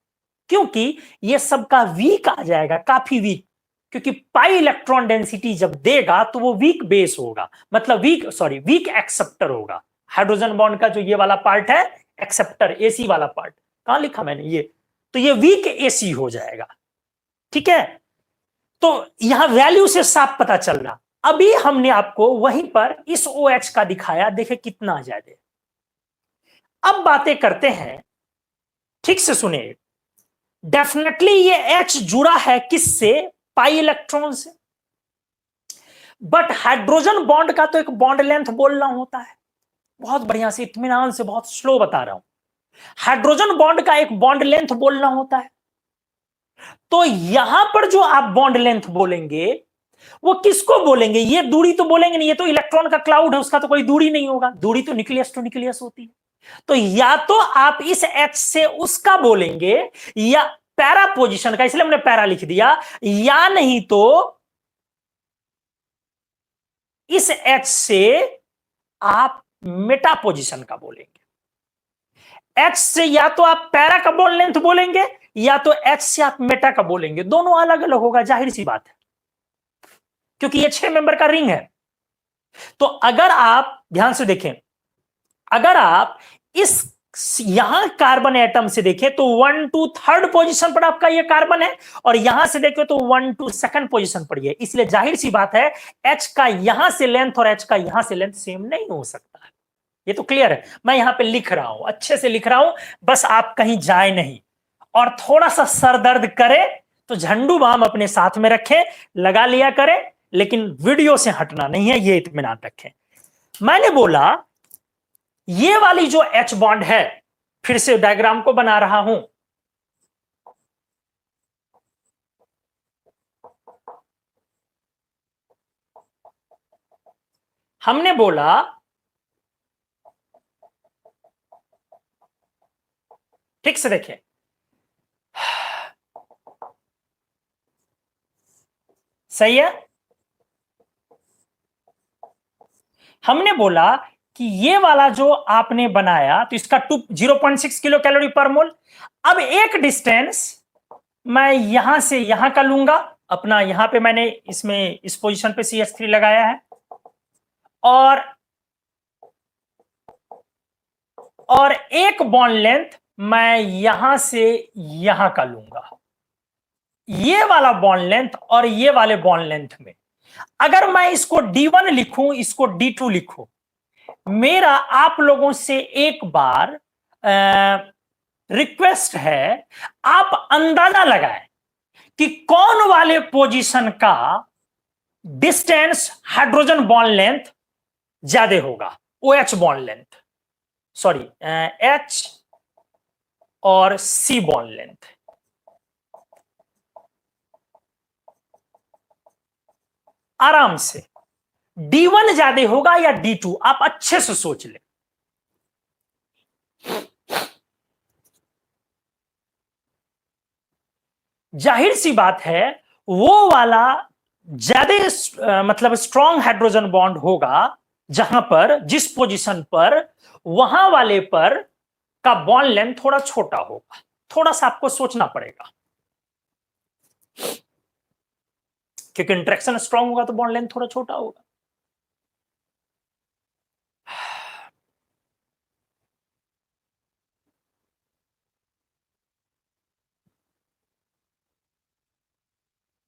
क्योंकि ये सबका वीक आ जाएगा, काफी वीक। क्योंकि पाई इलेक्ट्रॉन डेंसिटी जब देगा तो वो वीक बेस होगा, मतलब वीक एक्सेप्टर होगा। हाइड्रोजन बॉन्ड का जो ये वाला पार्ट है एक्सेप्टर, एसी वाला पार्ट, कहां लिखा मैंने ये, तो ये वीक एसी हो जाएगा। ठीक है, तो यहां वैल्यू से साफ पता चल रहा। अभी हमने आपको वहीं पर इस OH का दिखाया, देखे कितना ज्यादा। अब बातें करते हैं, ठीक से सुने। डेफिनेटली ये H जुड़ा है किससे? पाई इलेक्ट्रॉन से। बट हाइड्रोजन बॉन्ड का तो एक बॉन्ड लेंथ बोलना होता है, बहुत बढ़िया से इत्मीनान से, बहुत स्लो बता रहा हूं। हाइड्रोजन बॉन्ड का एक बॉन्ड लेंथ बोलना होता है। तो यहां पर जो आप बॉन्ड लेंथ बोलेंगे वो किसको बोलेंगे? ये दूरी तो बोलेंगे नहीं, ये तो इलेक्ट्रॉन का क्लाउड है, उसका तो कोई दूरी नहीं होगा। दूरी तो न्यूक्लियस टू न्यूक्लियस होती है। तो या तो आप इस H से उसका बोलेंगे, या पैरा पोजीशन का, इसलिए हमने पैरा लिख दिया, या नहीं तो इस H से आप मेटा पोजीशन का बोलेंगे। H से या तो आप पैरा का बॉन्ड लेंथ बोलेंगे, या तो H से आप मेटा का बोलेंगे। दोनों अलग अलग होगा, जाहिर सी बात है, क्योंकि ये 6 मेंबर का रिंग है। तो अगर आप ध्यान से देखें, अगर आप इस यहां कार्बन एटम से देखें तो 1 2 3rd पोजीशन पर आपका ये कार्बन है, और यहां से देखें तो 1 2 2nd पोजीशन पर ये। इसलिए जाहिर सी बात है H का यहां से लेंथ और H का यहां से लेंथ सेम नहीं हो सकता है। ये तो क्लियर है। मैं यहां पे लिख रहा हूं, अच्छे से लिख रहा हूं, बस आप कहीं जाए नहीं। और थोड़ा सा सर दर्द करे तो झंडू बाम अपने साथ में रखें, लगा लिया करें, लेकिन वीडियो से हटना नहीं है, ये इत्मीनान रखें। मैंने बोला ये वाली जो H बॉन्ड है, फिर से डायग्राम को बना रहा हूं। हमने बोला ठीक से देखें, सही है। हमने बोला कि ये वाला जो आपने बनाया, तो इसका 0.6 किलो कैलोरी पर मोल। अब एक डिस्टेंस मैं यहां से यहां का लूंगा अपना, यहां पे मैंने इसमें इस पोजीशन पे CH3 लगाया है, और एक बॉन्ड लेंथ मैं यहां से यहां का लूंगा। ये वाला बॉन्ड लेंथ और ये वाले बॉन्ड लेंथ में अगर मैं इसको D1 लिखूं, इसको D2 लिखूं, मेरा आप लोगों से एक बार रिक्वेस्ट है, आप अंदाजा लगाएं कि कौन वाले पोजीशन का डिस्टेंस हाइड्रोजन बॉन्ड लेंथ ज्यादा होगा। OH bond length, sorry H और C बॉन्ड लेंथ। आराम से D1 ज्यादा होगा या D2? आप अच्छे से सोच ले। जाहिर सी बात है वो वाला ज्यादा मतलब स्ट्रॉन्ग हाइड्रोजन बॉन्ड होगा, जहां पर जिस पोजीशन पर वहां वाले पर का बॉन्ड लेंथ थोड़ा छोटा होगा। थोड़ा सा आपको सोचना पड़ेगा, क्योंकि इंट्रैक्शन स्ट्रांग होगा तो बॉन्ड लेंथ थोड़ा छोटा होगा।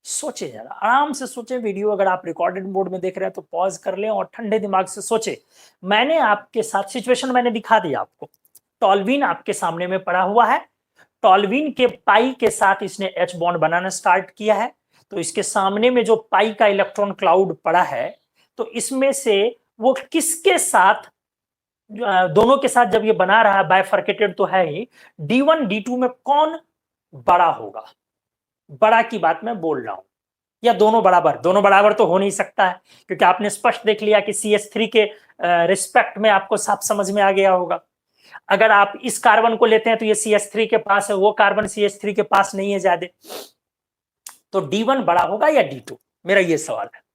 सोचे जरा, आराम से सोचे। वीडियो अगर आप रिकॉर्डेड मोड में देख रहे हैं तो पॉज कर लें और ठंडे दिमाग से सोचे। मैंने आपके साथ सिचुएशन मैंने दिखा दिया आपको। टॉल्वीन आपके सामने में पड़ा हुआ है। टॉल्वीन के पाई के साथ इसने एच बॉन्ड बनाना स्टार्ट किया है। तो इसके सामने में जो पाई का इलेक्ट्रॉन क्लाउड पड़ा है, तो इसमें से वो किसके साथ, दोनों के साथ जब ये बना रहा है, बाइफर्केटेड तो है ही, D1 D2 में कौन बड़ा होगा? बड़ा की बात मैं बोल रहा हूं, या दोनों बराबर? दोनों बराबर तो हो नहीं सकता है, क्योंकि आपने स्पष्ट देख लिया कि CH3 के रिस्पेक्ट में आपको साफ समझ में आ गया होगा। अगर आप इस कार्बन को लेते हैं तो ये CH3 के पास है, वो कार्बन CH3 के पास नहीं है ज्यादा। तो D1 बड़ा होगा या D2? मेरा ये सवाल है।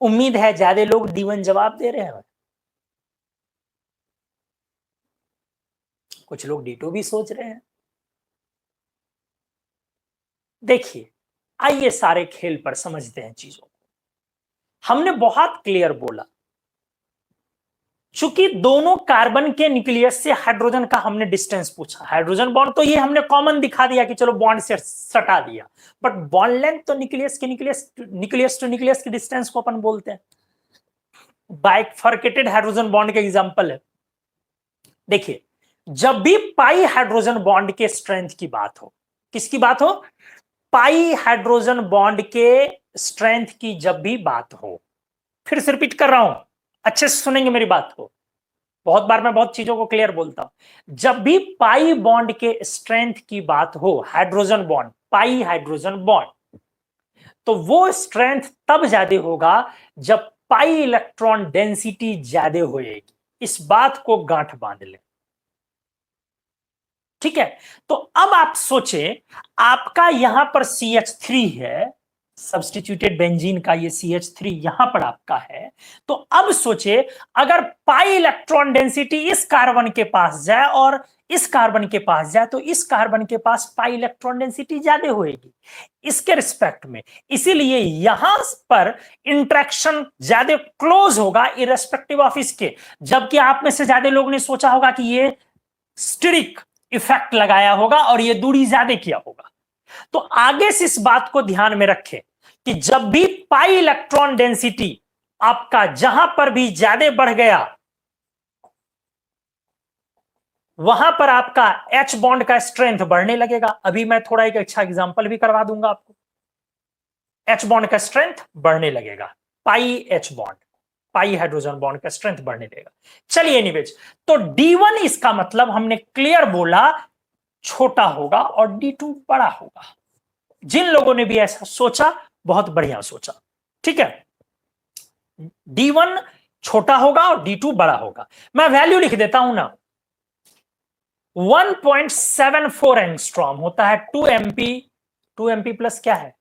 उम्मीद है ज्यादा लोग D1 जवाब दे रहे हैं। कुछ लोग D2 भी सोच रहे हैं। देखिए, आइए सारे खेल पर समझते हैं चीजों को। हमने बहुत क्लियर बोला, चूंकि दोनों कार्बन के न्यूक्लियस से हाइड्रोजन का हमने डिस्टेंस पूछा। हाइड्रोजन बॉन्ड तो ये हमने कॉमन दिखा दिया कि चलो बॉन्ड से सटा दिया, बट बॉन्ड लेंथ तो न्यूक्लियस टू न्यूक्लियस की डिस्टेंस को अपन बोलते हैं। बाइफर्केटेड हाइड्रोजन बॉन्ड के एग्जांपल है। देखिए, जब भी पाई हाइड्रोजन बॉन्ड के स्ट्रेंथ की बात हो, किसकी बात हो? पाई हाइड्रोजन बॉन्ड के स्ट्रेंथ की जब भी बात हो, फिर से रिपीट कर रहा हूं, अच्छे से सुनेंगे मेरी बात को। बहुत बार मैं बहुत चीजों को क्लियर बोलता हूं। जब भी पाई बॉन्ड के स्ट्रेंथ की बात हो, हाइड्रोजन बॉन्ड, पाई हाइड्रोजन बॉन्ड, तो वो स्ट्रेंथ तब ज्यादा होगा जब पाई इलेक्ट्रॉन डेंसिटी ज्यादा होएगी। इस बात को गांठ बांध ले, ठीक है? तो अब आप सोचें, आपका यहां पर CH3 है, सब्स्टिट्यूटेड बेंजीन का ये CH3 यहां पर आपका है। तो अब सोचे, अगर पाई इलेक्ट्रॉन डेंसिटी इस कार्बन के पास जाए और इस कार्बन के पास जाए, तो इस कार्बन के पास पाई इलेक्ट्रॉन डेंसिटी ज्यादा होएगी इसके रिस्पेक्ट में। इसीलिए यहां पर इंटरेक्शन ज्यादा क्लोज होगा इरेस्पेक्टिव ऑफ इसके। जबकि आप में से ज्यादा लोग ने सोचा होगा कि ये स्टिरिक इफेक्ट लगाया होगा और ये दूरी ज्यादा किया होगा। तो आगे से इस बात को ध्यान में रखें कि जब भी पाई इलेक्ट्रॉन डेंसिटी आपका जहां पर भी ज्यादा बढ़ गया, वहां पर आपका H बॉन्ड का स्ट्रेंथ बढ़ने लगेगा। अभी मैं थोड़ा एक अच्छा एग्जांपल भी करवा दूंगा आपको। H बॉन्ड का स्ट्रेंथ बढ़ने लगेगा, पाई H बॉन्ड, पाई हाइड्रोजन बॉन्ड का स्ट्रेंथ बढ़ने लगेगा। चलिए एनीवेज, तो D1 इसका मतलब हमने क्लियर बोला छोटा होगा और D2 बड़ा होगा। जिन लोगों ने भी ऐसा सोचा, बहुत बढ़िया सोचा, ठीक है? D1 छोटा होगा और D2 बड़ा होगा। मैं वैल्यू लिख देता हूं ना, 1.74 एंगस्ट्रॉम होता है 2 MP। 2 MP प्लस क्या है?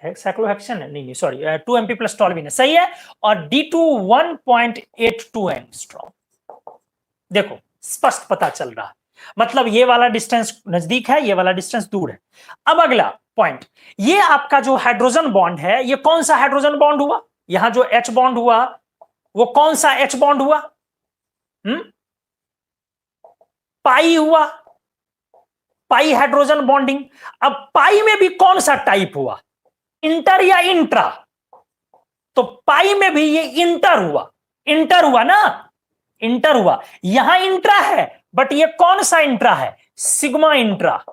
साइक्लोहेक्सेन है, नहीं सॉरी, 2 MP प्लस टॉल्वीन है, सही है। और D2 1.82 एंगस्ट्रॉम। देखो, स्पष्ट पता चल रहा है, मतलब ये वाला डिस्टेंस नजदीक है, ये वाला डिस्टेंस दूर है। अब अगला पॉइंट, ये आपका जो हाइड्रोजन बॉन्ड है, ये कौन सा हाइड्रोजन बॉन्ड हुआ? यहां जो H बॉन्ड हुआ, वो कौन सा H बॉन्ड हुआ? पाई हुआ, पाई हाइड्रोजन बॉन्डिंग। अब पाई में भी कौन सा टाइप हुआ? इंटर या इंट्रा? तो पाई में भी ये इंटर हुआ, इंटर हुआ ना, इंटर हुआ। यहां इंट्रा है, बट ये कौन सा इंट्रा है? Sigma intra.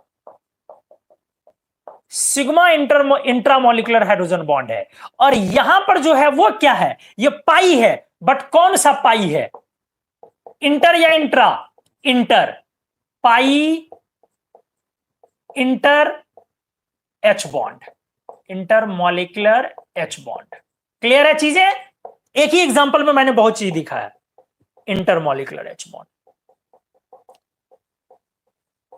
Sigma intramolecular hydrogen bond है। और यहां पर जो है वो क्या है? ये पाई है, बट कौन सा पाई है? इंटर या इंट्रा? इंटर। पाई inter H bond, intermolecular H bond. Clear है चीजें? एक ही एग्जांपल में मैंने बहुत चीज दिखाया। Intermolecular H bond.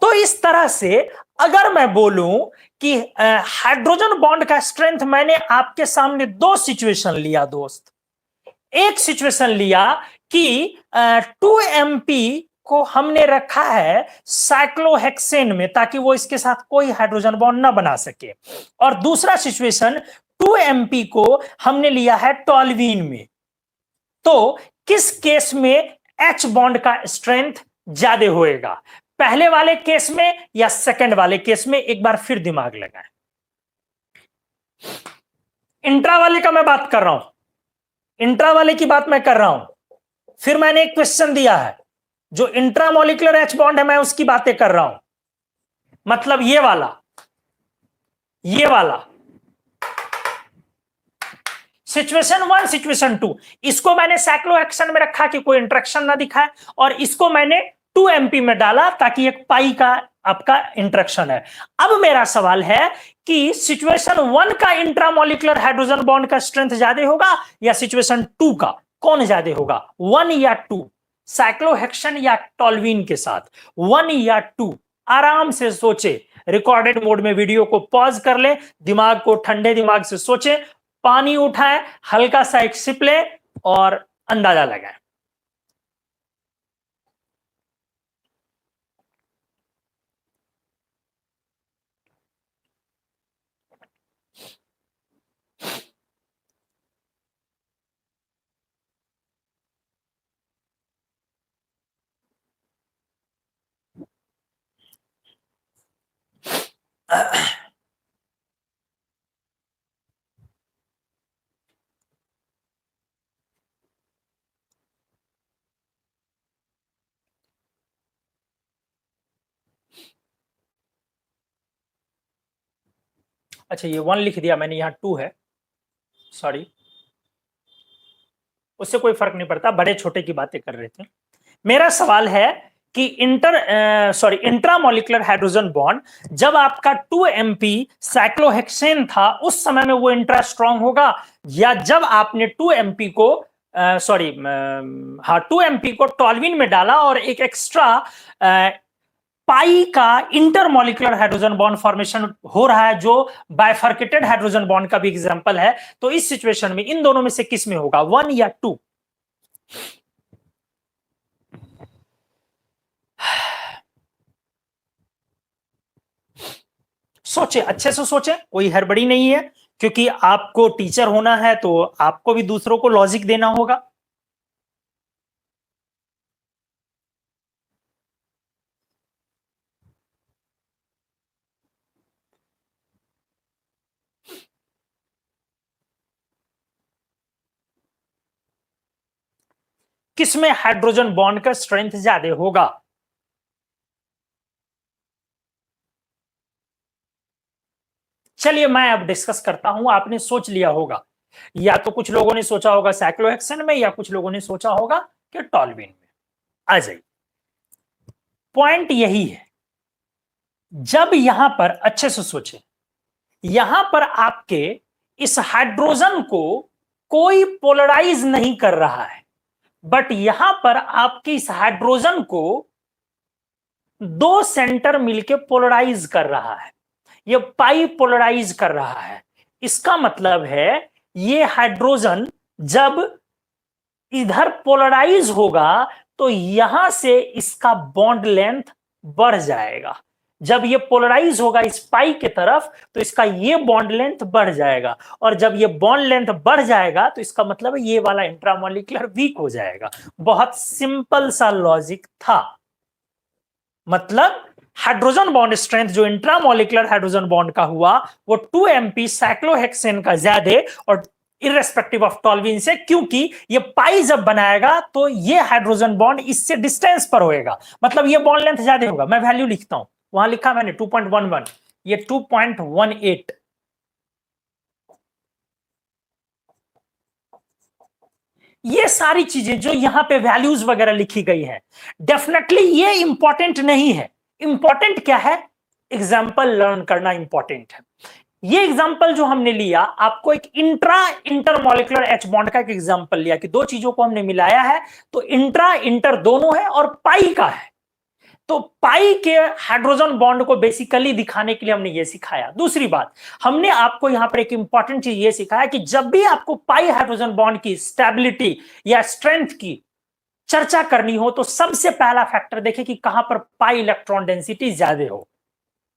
तो इस तरह से अगर मैं बोलूं कि हाइड्रोजन बॉन्ड का स्ट्रेंथ, मैंने आपके सामने दो सिचुएशन लिया दोस्त। एक सिचुएशन लिया कि 2mp को हमने रखा है साइक्लोहेक्सेन में ताकि वो इसके साथ कोई हाइड्रोजन बॉन्ड ना बना सके, और दूसरा सिचुएशन 2mp को हमने लिया है टॉल्वीन में। तो किस केस में H बॉन्ड का स्ट्रेंथ ज्यादा होएगा? पहले वाले केस में या सेकंड वाले केस में? एक बार फिर दिमाग लगाएं। इंट्रा वाले का मैं बात कर रहा हूं, इंट्रा वाले की बात मैं कर रहा हूं। फिर मैंने एक क्वेश्चन दिया है, जो इंट्रामोलिकुलर एच बॉन्ड है मैं उसकी बातें कर रहा हूं। मतलब ये वाला, ये वाला सिचुएशन 1, सिचुएशन 2, इसको मैंने साइक्लोहेक्सेन में रखा कि कोई इंटरेक्शन ना दिखाए, और इसको मैंने 2mp में डाला ताकि एक पाई का आपका इंटरेक्शन है। अब मेरा सवाल है कि सिचुएशन 1 का इंट्रामोलिकुलर हाइड्रोजन बॉन्ड का स्ट्रेंथ ज्यादा होगा या सिचुएशन 2 का? कौन ज्यादा होगा, 1 या 2? साइक्लोहेक्सेन या टॉल्वीन के साथ, 1 या 2? आराम से सोचे, रिकॉर्डेड मोड में वीडियो को पॉज कर ले, दिमाग को ठंडे दिमाग से सोचे, पानी उठाए, हल्का सा एक सिप ले और अंदाजा लगाए। अच्छा, ये 1 लिख दिया मैंने, यहां 2 है, सॉरी, उससे कोई फर्क नहीं पड़ता, बड़े छोटे की बातें कर रहे थे। मेरा सवाल है कि इंट्रामोलिकुलर हाइड्रोजन बॉन्ड, जब आपका 2mp साइक्लोहेक्सेन था उस समय में वो इंट्रा स्ट्रांग होगा, या जब आपने 2mp को 2mp को टॉल्वीन में डाला और एक एक्स्ट्रा पाई का इंटरमोलिकुलर हाइड्रोजन बॉन्ड फॉर्मेशन हो रहा है, जो बाइफर्केटेड हाइड्रोजन बॉन्ड का भी एग्जांपल है। तो इस सिचुएशन में इन दोनों में से किस में होगा, 1 या 2? सोचे, अच्छे से सोचे, कोई हड़बड़ी नहीं है, क्योंकि आपको टीचर होना है तो आपको भी दूसरों को लॉजिक देना होगा। किसमें हाइड्रोजन बॉन्ड का स्ट्रेंथ ज्यादा होगा? चलिए मैं अब डिस्कस करता हूं। आपने सोच लिया होगा, या तो कुछ लोगों ने सोचा होगा साइक्लोहेक्सेन में, या कुछ लोगों ने सोचा होगा कि टॉल्वीन में। आ जाइए, पॉइंट यही है, जब यहां पर अच्छे से सोचे, यहां पर आपके इस हाइड्रोजन को कोई पोलराइज नहीं कर रहा है, बट यहां पर आपके इस हाइड्रोजन को दो सेंटर मिलके पोलराइज कर रहा है, ये पाई पोलराइज कर रहा है। इसका मतलब है ये हाइड्रोजन जब इधर पोलराइज होगा तो यहां से इसका बॉन्ड लेंथ बढ़ जाएगा। जब ये पोलराइज होगा इस पाई के तरफ तो इसका ये बॉन्ड लेंथ बढ़ जाएगा, और जब ये बॉन्ड लेंथ बढ़ जाएगा तो इसका मतलब है ये वाला इंट्रामोलिकुलर वीक हो जाएगा। बहुत सिंपल सा लॉजिक था। मतलब हाइड्रोजन बॉन्ड स्ट्रेंथ जो इंट्रामोलिकुलर हाइड्रोजन बॉन्ड का हुआ वो 2mp साइक्लोहेक्सेन का ज्यादा और इररेस्पेक्टिव ऑफ टॉल्वीन से, क्योंकि ये पाई जब बनाएगा तो ये हाइड्रोजन बॉन्ड इससे डिस्टेंस पर होएगा, मतलब ये बॉन्ड लेंथ ज्यादा होगा। मैं वैल्यू लिखता हूं, वहां लिखा मैंने 2.11, ये 2.18। ये सारी चीजें जो यहां पे वैल्यूज वगैरह लिखी गई है, डेफिनेटली ये इंपॉर्टेंट नहीं है। इंपॉर्टेंट क्या है? एग्जाम्पल लर्न करना इंपॉर्टेंट है। ये एग्जांपल जो हमने लिया, आपको एक इंटरमॉलिक्यूलर एच बॉन्ड का एक एग्जांपल लिया कि दो चीजों को हमने मिलाया है, तो इंटर दोनों है और पाई का है। तो पाई के हाइड्रोजन बॉन्ड को बेसिकली दिखाने के लिए हमने ये सिखाया। दूसरी बात, हमने आपको यहां पर एक इंपॉर्टेंट चीज ये सिखाया कि जब भी आपको पाई हाइड्रोजन बॉन्ड की स्टेबिलिटी या स्ट्रेंथ की चर्चा करनी हो, तो सबसे पहला फैक्टर देखें कि कहां पर पाई इलेक्ट्रॉन डेंसिटी ज्यादा हो।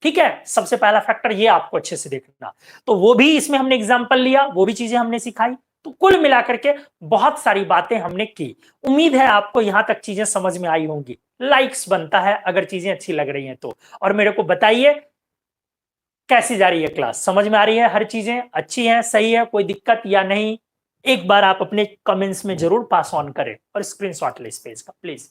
ठीक है, सबसे पहला फैक्टर ये आपको अच्छे से देखना। तो वो भी इसमें हमने एग्जांपल लिया, वो भी चीजें हमने सिखाई। तो कुल मिलाकर के बहुत सारी बातें हमने की। उम्मीद है आपको यहां तक चीजें समझ में आई होंगी। लाइक्स बनता है अगर चीजें अच्छी लग रही हैं तो, और मेरे को बताइए कैसी जा रही है क्लास, समझ में आ रही है, हर चीजें अच्छी हैं, सही है, कोई दिक्कत या नहीं। एक बार आप अपने कमेंट्स में जरूर पास ऑन करें और स्क्रीनशॉट ले इस पेज का प्लीज।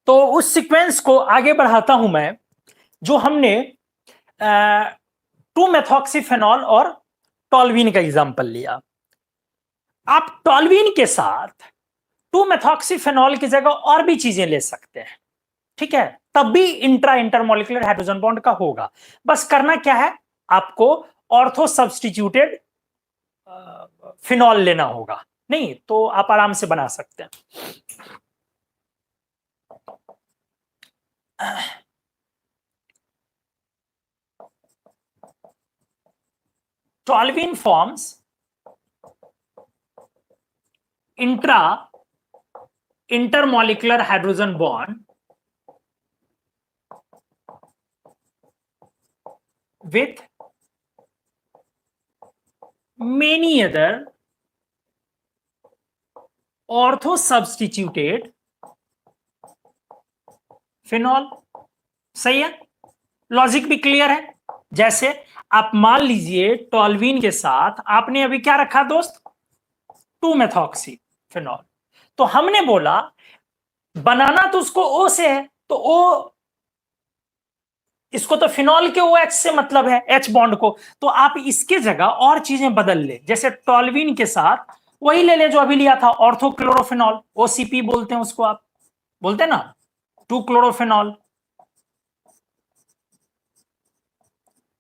तो उस सीक्वेंस को आगे बढ़ाता हूं मैं, जो हमने 2-मेथॉक्सीफेनॉल और टॉल्वीन का एग्जांपल लिया। आप टॉल्वीन के साथ 2-मेथॉक्सीफेनॉल की जगह और भी चीजें ले सकते हैं, ठीक है, तब भी इंटरमॉलिक्यूलर हाइड्रोजन बॉन्ड का होगा। बस करना क्या है, आपको ऑर्थो सब्स्टिट्यूटेड फिनॉल लेना होगा, नहीं तो आप आराम से बना सकते हैं। टॉल्वीन forms intermolecular hydrogen bond with many other ortho substituted phenol। सही है, लॉजिक भी क्लियर है। जैसे आप मान लीजिए टॉल्वीन के साथ आपने अभी क्या रखा दोस्त, 2-मेथॉक्सीफेनॉल, तो हमने बोला बनाना तो उसको ओ से है, तो ओ, इसको तो फिनॉल के OH से मतलब है, H बॉन्ड को, तो आप इसके जगह और चीजें बदल ले। जैसे टॉल्वीन के साथ वही ले ले जो अभी लिया था, ऑर्थोक्लोरोफिनॉल, OCP बोलते हैं उसको, आप बोलते हैं ना 2-क्लोरोफिनॉल,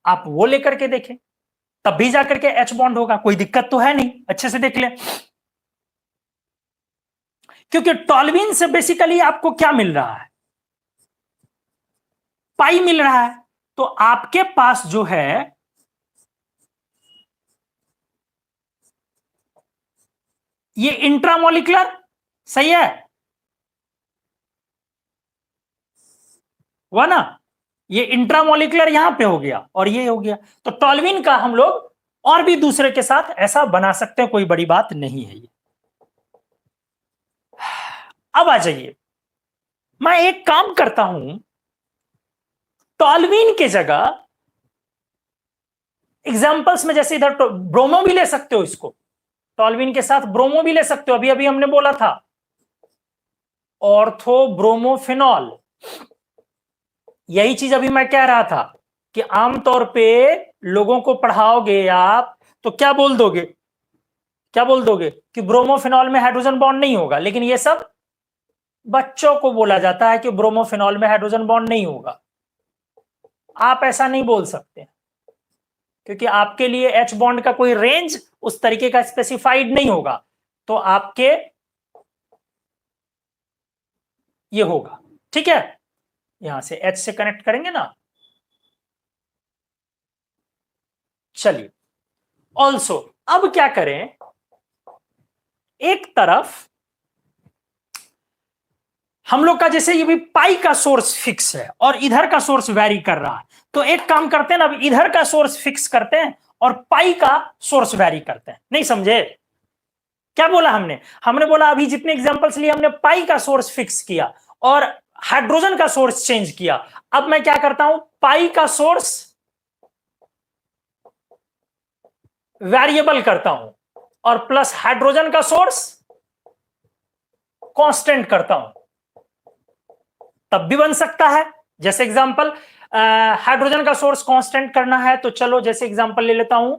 आप वो लेकर के देखें, तब भी जाकर के H बॉन्ड होगा, कोई दिक्कत तो है नहीं। अच्छे से देख ले, क्योंकि टॉल्वीन से बेसिकली आपको क्या मिल रहा है, पाई मिल रहा है। तो आपके पास जो है ये इंट्रामोलिकुलर, सही है, हुआ ना, ये इंट्रामोलिकुलर यहां पे हो गया और ये हो गया। तो टॉल्वीन का हम लोग और भी दूसरे के साथ ऐसा बना सकते हैं, कोई बड़ी बात नहीं है ये। अब आ जाइए, मैं एक काम करता हूं, टॉल्वीन के जगह एग्जांपल्स में, जैसे इधर ब्रोमो भी ले सकते हो, इसको टॉल्वीन के साथ ब्रोमो भी ले सकते हो। अभी अभी हमने बोला था ऑर्थो ब्रोमोफिनॉल, यही चीज अभी मैं कह रहा था कि आमतौर पे लोगों को पढ़ाओगे आप तो क्या बोल दोगे, क्या बोल दोगे कि ब्रोमोफिनॉल में हाइड्रोजन बॉन्ड नहीं होगा, लेकिन ये सब बच्चों को बोला जाता है कि ब्रोमोफिनॉल में हाइड्रोजन बॉन्ड नहीं होगा। आप ऐसा नहीं बोल सकते, क्योंकि आपके लिए H बॉन्ड का कोई रेंज उस तरीके का स्पेसिफाइड नहीं होगा, तो आपके ये होगा, ठीक है। यहां से H से कनेक्ट करेंगे ना, चलिए। ऑल्सो अब क्या करें, एक तरफ हम लोग का जैसे ये भी पाई का सोर्स फिक्स है और इधर का सोर्स वैरी कर रहा है, तो एक काम करते हैं ना, अब इधर का सोर्स फिक्स करते हैं और पाई का सोर्स वैरी करते हैं। नहीं समझे क्या बोला हमने? हमने बोला अभी जितने एग्जांपल्स लिए हमने पाई का सोर्स फिक्स किया और हाइड्रोजन का सोर्स चेंज किया। अब मैं क्या करता हूं, पाई का सोर्स वेरिएबल करता हूं और प्लस हाइड्रोजन का सोर्स कांस्टेंट करता हूं, तब भी बन सकता है। जैसे एग्जांपल हाइड्रोजन का सोर्स कांस्टेंट करना है तो चलो जैसे एग्जांपल ले लेता हूं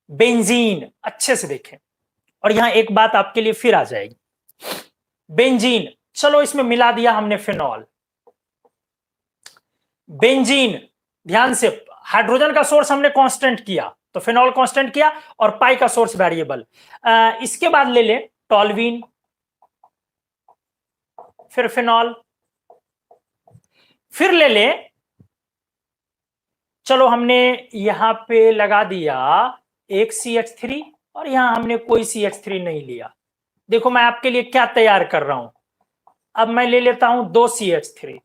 बेंजीन। अच्छे से देखें और यहां एक बात आपके लिए फिर आ जाएगी, बेंजीन, चलो इसमें मिला दिया हमने फिनॉल। बेंजीन, ध्यान से, हाइड्रोजन का सोर्स हमने कांस्टेंट किया तो फिनॉल कांस्टेंट किया और पाई का सोर्स वेरिएबल। इसके बाद ले ले टॉल्वीन, फिर फिनॉल, फिर ले ले, चलो हमने यहां पे लगा दिया एक CH3 और यहां हमने कोई CH3 नहीं लिया। देखो मैं आपके लिए क्या तैयार कर रहा हूं, अब मैं ले लेता हूं 2 CH3,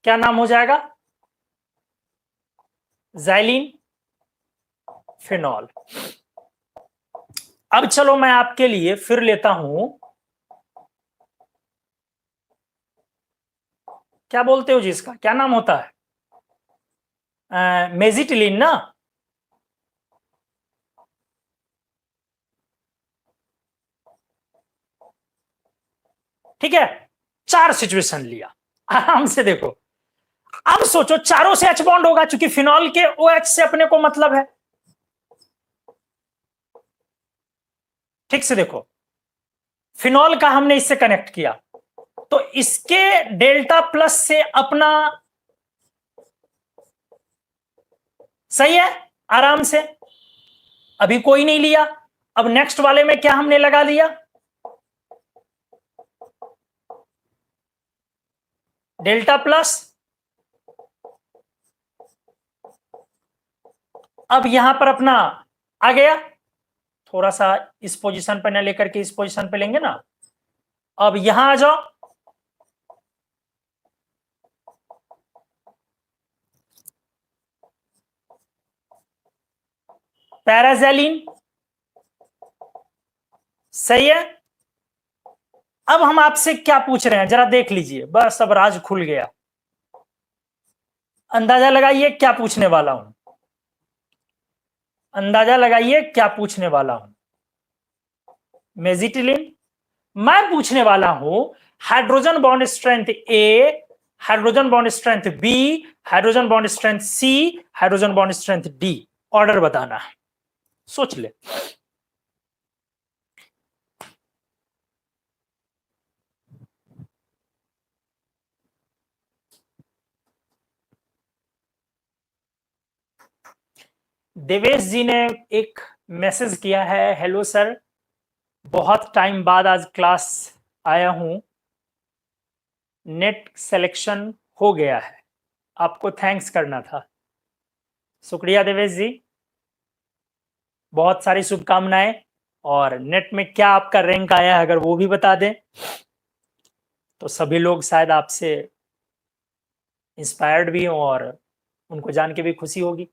क्या नाम हो जाएगा, ज़ाइलिन फिनॉल। अब चलो मैं आपके लिए फिर लेता हूं, क्या बोलते हो जी, इसका क्या नाम होता है, मेजिटिलिन ना। ठीक है, 4 सिचुएशन लिया, आराम से देखो। अब सोचो चारों से H बॉन्ड होगा क्योंकि फिनॉल के OH से अपने को मतलब है। ठीक से देखो, फिनॉल का हमने इससे कनेक्ट किया तो इसके डेल्टा प्लस से अपना, सही है, आराम से। अभी कोई नहीं लिया, अब नेक्स्ट वाले में क्या हमने लगा लिया, डेल्टा प्लस। अब यहां पर अपना आ गया, थोड़ा सा इस पोजीशन पे ना लेकर के इस पोजीशन पे लेंगे ना। अब यहां आ जाओ, पैराजेलिन, सही है। अब हम आपसे क्या पूछ रहे हैं जरा देख लीजिए, बस अब राज खुल गया। अंदाजा लगाइए क्या पूछने वाला हूं, अंदाजा लगाइए क्या पूछने वाला हूं, मेजिटिलिन। मैं पूछने वाला हूं hydrogen bond strength A, hydrogen bond strength B, hydrogen bond strength C, hydrogen bond strength D, order बताना है, सोच ले। देवेश जी ने एक मैसेज किया है, हेलो सर, बहुत टाइम बाद आज क्लास आया हूं, नेट सिलेक्शन हो गया है, आपको थैंक्स करना था। शुक्रिया देवेश जी, बहुत सारी शुभकामनाएं। और नेट में क्या आपका रैंक आया है अगर वो भी बता दें तो सभी लोग शायद आपसे इंस्पायर्ड भी हों और उनको जान के भी खुशी होगी।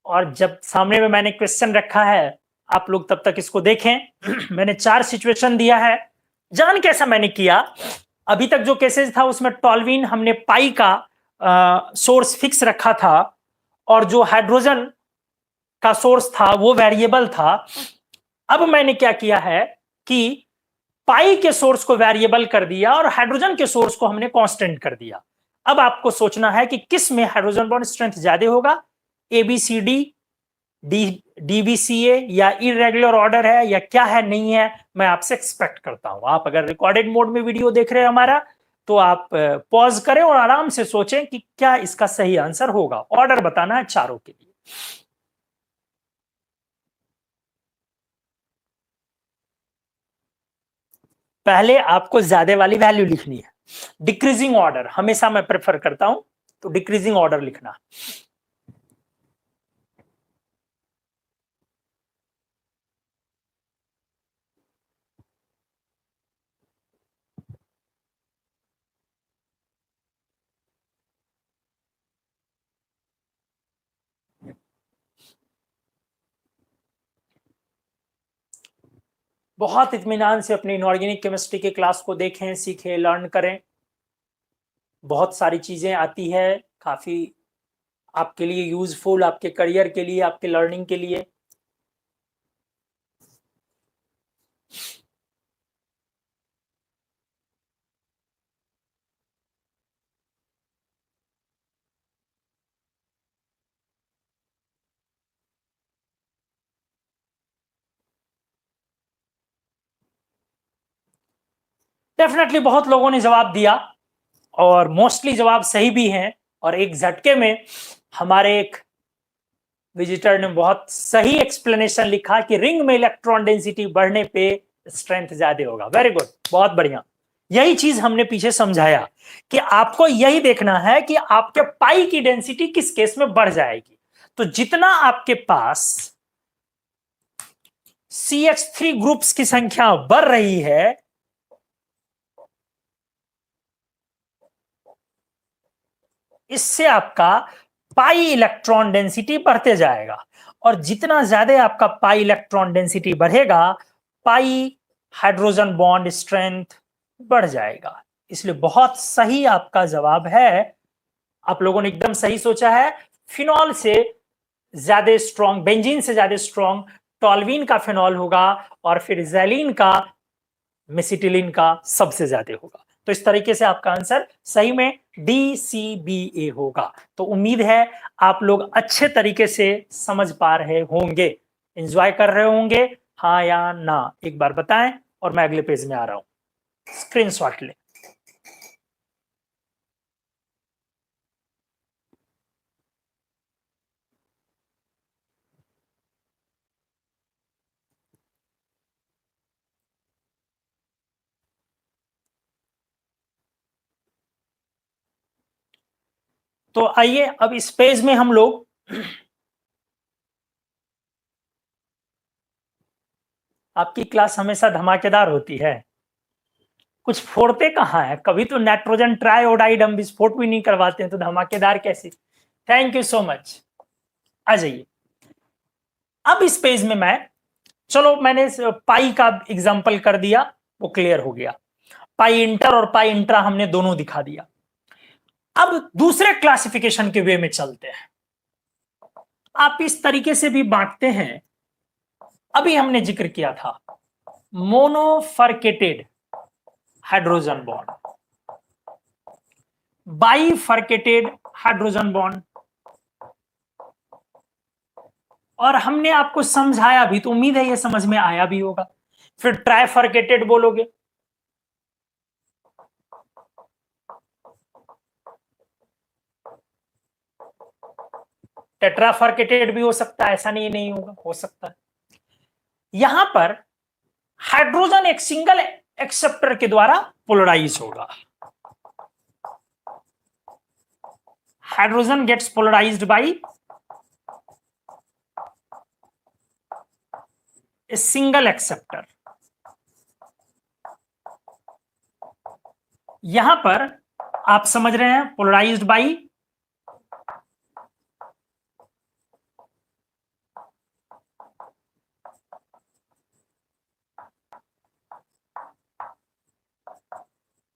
और जब सामने में मैंने क्वेश्चन रखा है, आप लोग तब तक इसको देखें। मैंने 4 सिचुएशन दिया है, जान कैसा मैंने किया, अभी तक जो केसेस था उसमें टॉल्वीन हमने पाई का सोर्स फिक्स रखा था और जो हाइड्रोजन का सोर्स था वो वेरिएबल था। अब मैंने क्या किया है कि पाई के सोर्स को वेरिएबल कर दिया और हाइड्रोजन के सोर्स को हमने कांस्टेंट कर दिया। अब आपको सोचना है कि किस में हाइड्रोजन बॉन्ड स्ट्रेंथ ज्यादा होगा, ABCD, DBCA, या इरेगुलर ऑर्डर है या क्या है, नहीं है, मैं आपसे एक्सपेक्ट करता हूं। आप अगर रिकॉर्डेड मोड में वीडियो देख रहे हैं हमारा तो आप पॉज करें और आराम से सोचें कि क्या इसका सही आंसर होगा। ऑर्डर बताना है चारों के लिए। पहले आपको ज्यादा वाली वैल्यू लिखनी है, डिक्रीजिंग ऑर्डर हमेशा मैं प्रेफर करता हूं, तो डिक्रीजिंग ऑर्डर लिखना। बहुत इत्मीनान से अपनी इनऑर्गेनिक केमिस्ट्री के क्लास को देखें, सीखें, लर्न करें। बहुत सारी चीजें आती है, काफी आपके लिए यूजफुल, आपके करियर के लिए, आपके लर्निंग के लिए। डेफिनेटली बहुत लोगों ने जवाब दिया और मोस्टली जवाब सही भी हैं। और एक झटके में हमारे एक विजिटर ने बहुत सही एक्सप्लेनेशन लिखा कि रिंग में इलेक्ट्रॉन डेंसिटी बढ़ने पे स्ट्रेंथ ज्यादा होगा। वेरी गुड, बहुत बढ़िया। यही चीज हमने पीछे समझाया कि आपको यही देखना है कि आपके पाई की डेंसिटी किस केस में बढ़ जाएगी। तो जितना आपके पास CH3 ग्रुप्स की संख्या बढ़ रही है, इससे आपका पाई इलेक्ट्रॉन डेंसिटी बढ़ते जाएगा। और जितना ज्यादा आपका पाई इलेक्ट्रॉन डेंसिटी बढ़ेगा, पाई हाइड्रोजन बॉन्ड स्ट्रेंथ बढ़ जाएगा। इसलिए बहुत सही आपका जवाब है। आप लोगों ने एकदम सही सोचा है। फिनॉल से ज्यादा स्ट्रॉन्ग, बेंजीन से ज्यादा स्ट्रॉन्ग टॉल्वीन का फिनॉल होगा, और फिर जैलीन का, मेसिटिलीन का सबसे ज्यादा होगा। तो इस तरीके से आपका आंसर सही में DCBA होगा। तो उम्मीद है आप लोग अच्छे तरीके से समझ पा रहे होंगे, एंजॉय कर रहे होंगे। हाँ या ना एक बार बताएं, और मैं अगले पेज में आ रहा हूं। स्क्रीनशॉट ले। तो आइए अब इस पेज में हम लोग आपकी क्लास हमेशा धमाकेदार होती है, कुछ फोड़ते कहाँ है। कभी तो नाइट्रोजन ट्राइओडाइड हम विस्फोट भी नहीं करवाते हैं, तो धमाकेदार कैसे। Thank you so much. आ जाइए अब इस पेज में मैं, चलो मैंने पाई का एग्जांपल कर दिया, वो क्लियर हो गया। पाई इंटर और पाई इंट्रा हमने दोनों दिखा दिया। अब दूसरे क्लासिफिकेशन के वे में चलते हैं। आप इस तरीके से भी बांटते हैं, अभी हमने जिक्र किया था मोनोफर्केटेड हाइड्रोजन बॉन्ड, बाईफर्केटेड हाइड्रोजन बॉन्ड, और हमने आपको समझाया भी, तो उम्मीद है ये समझ में आया भी होगा। फिर ट्राइफर्केटेड बोलोगे, टेट्राफर्केटेड भी हो सकता है, ऐसा नहीं होगा, हो सकता है। यहां पर हाइड्रोजन एक सिंगल एक्सेप्टर के द्वारा पोलराइज होगा। Hydrogen gets polarised by a single acceptor. यहां पर आप समझ रहे हैं पोलराइज्ड बाय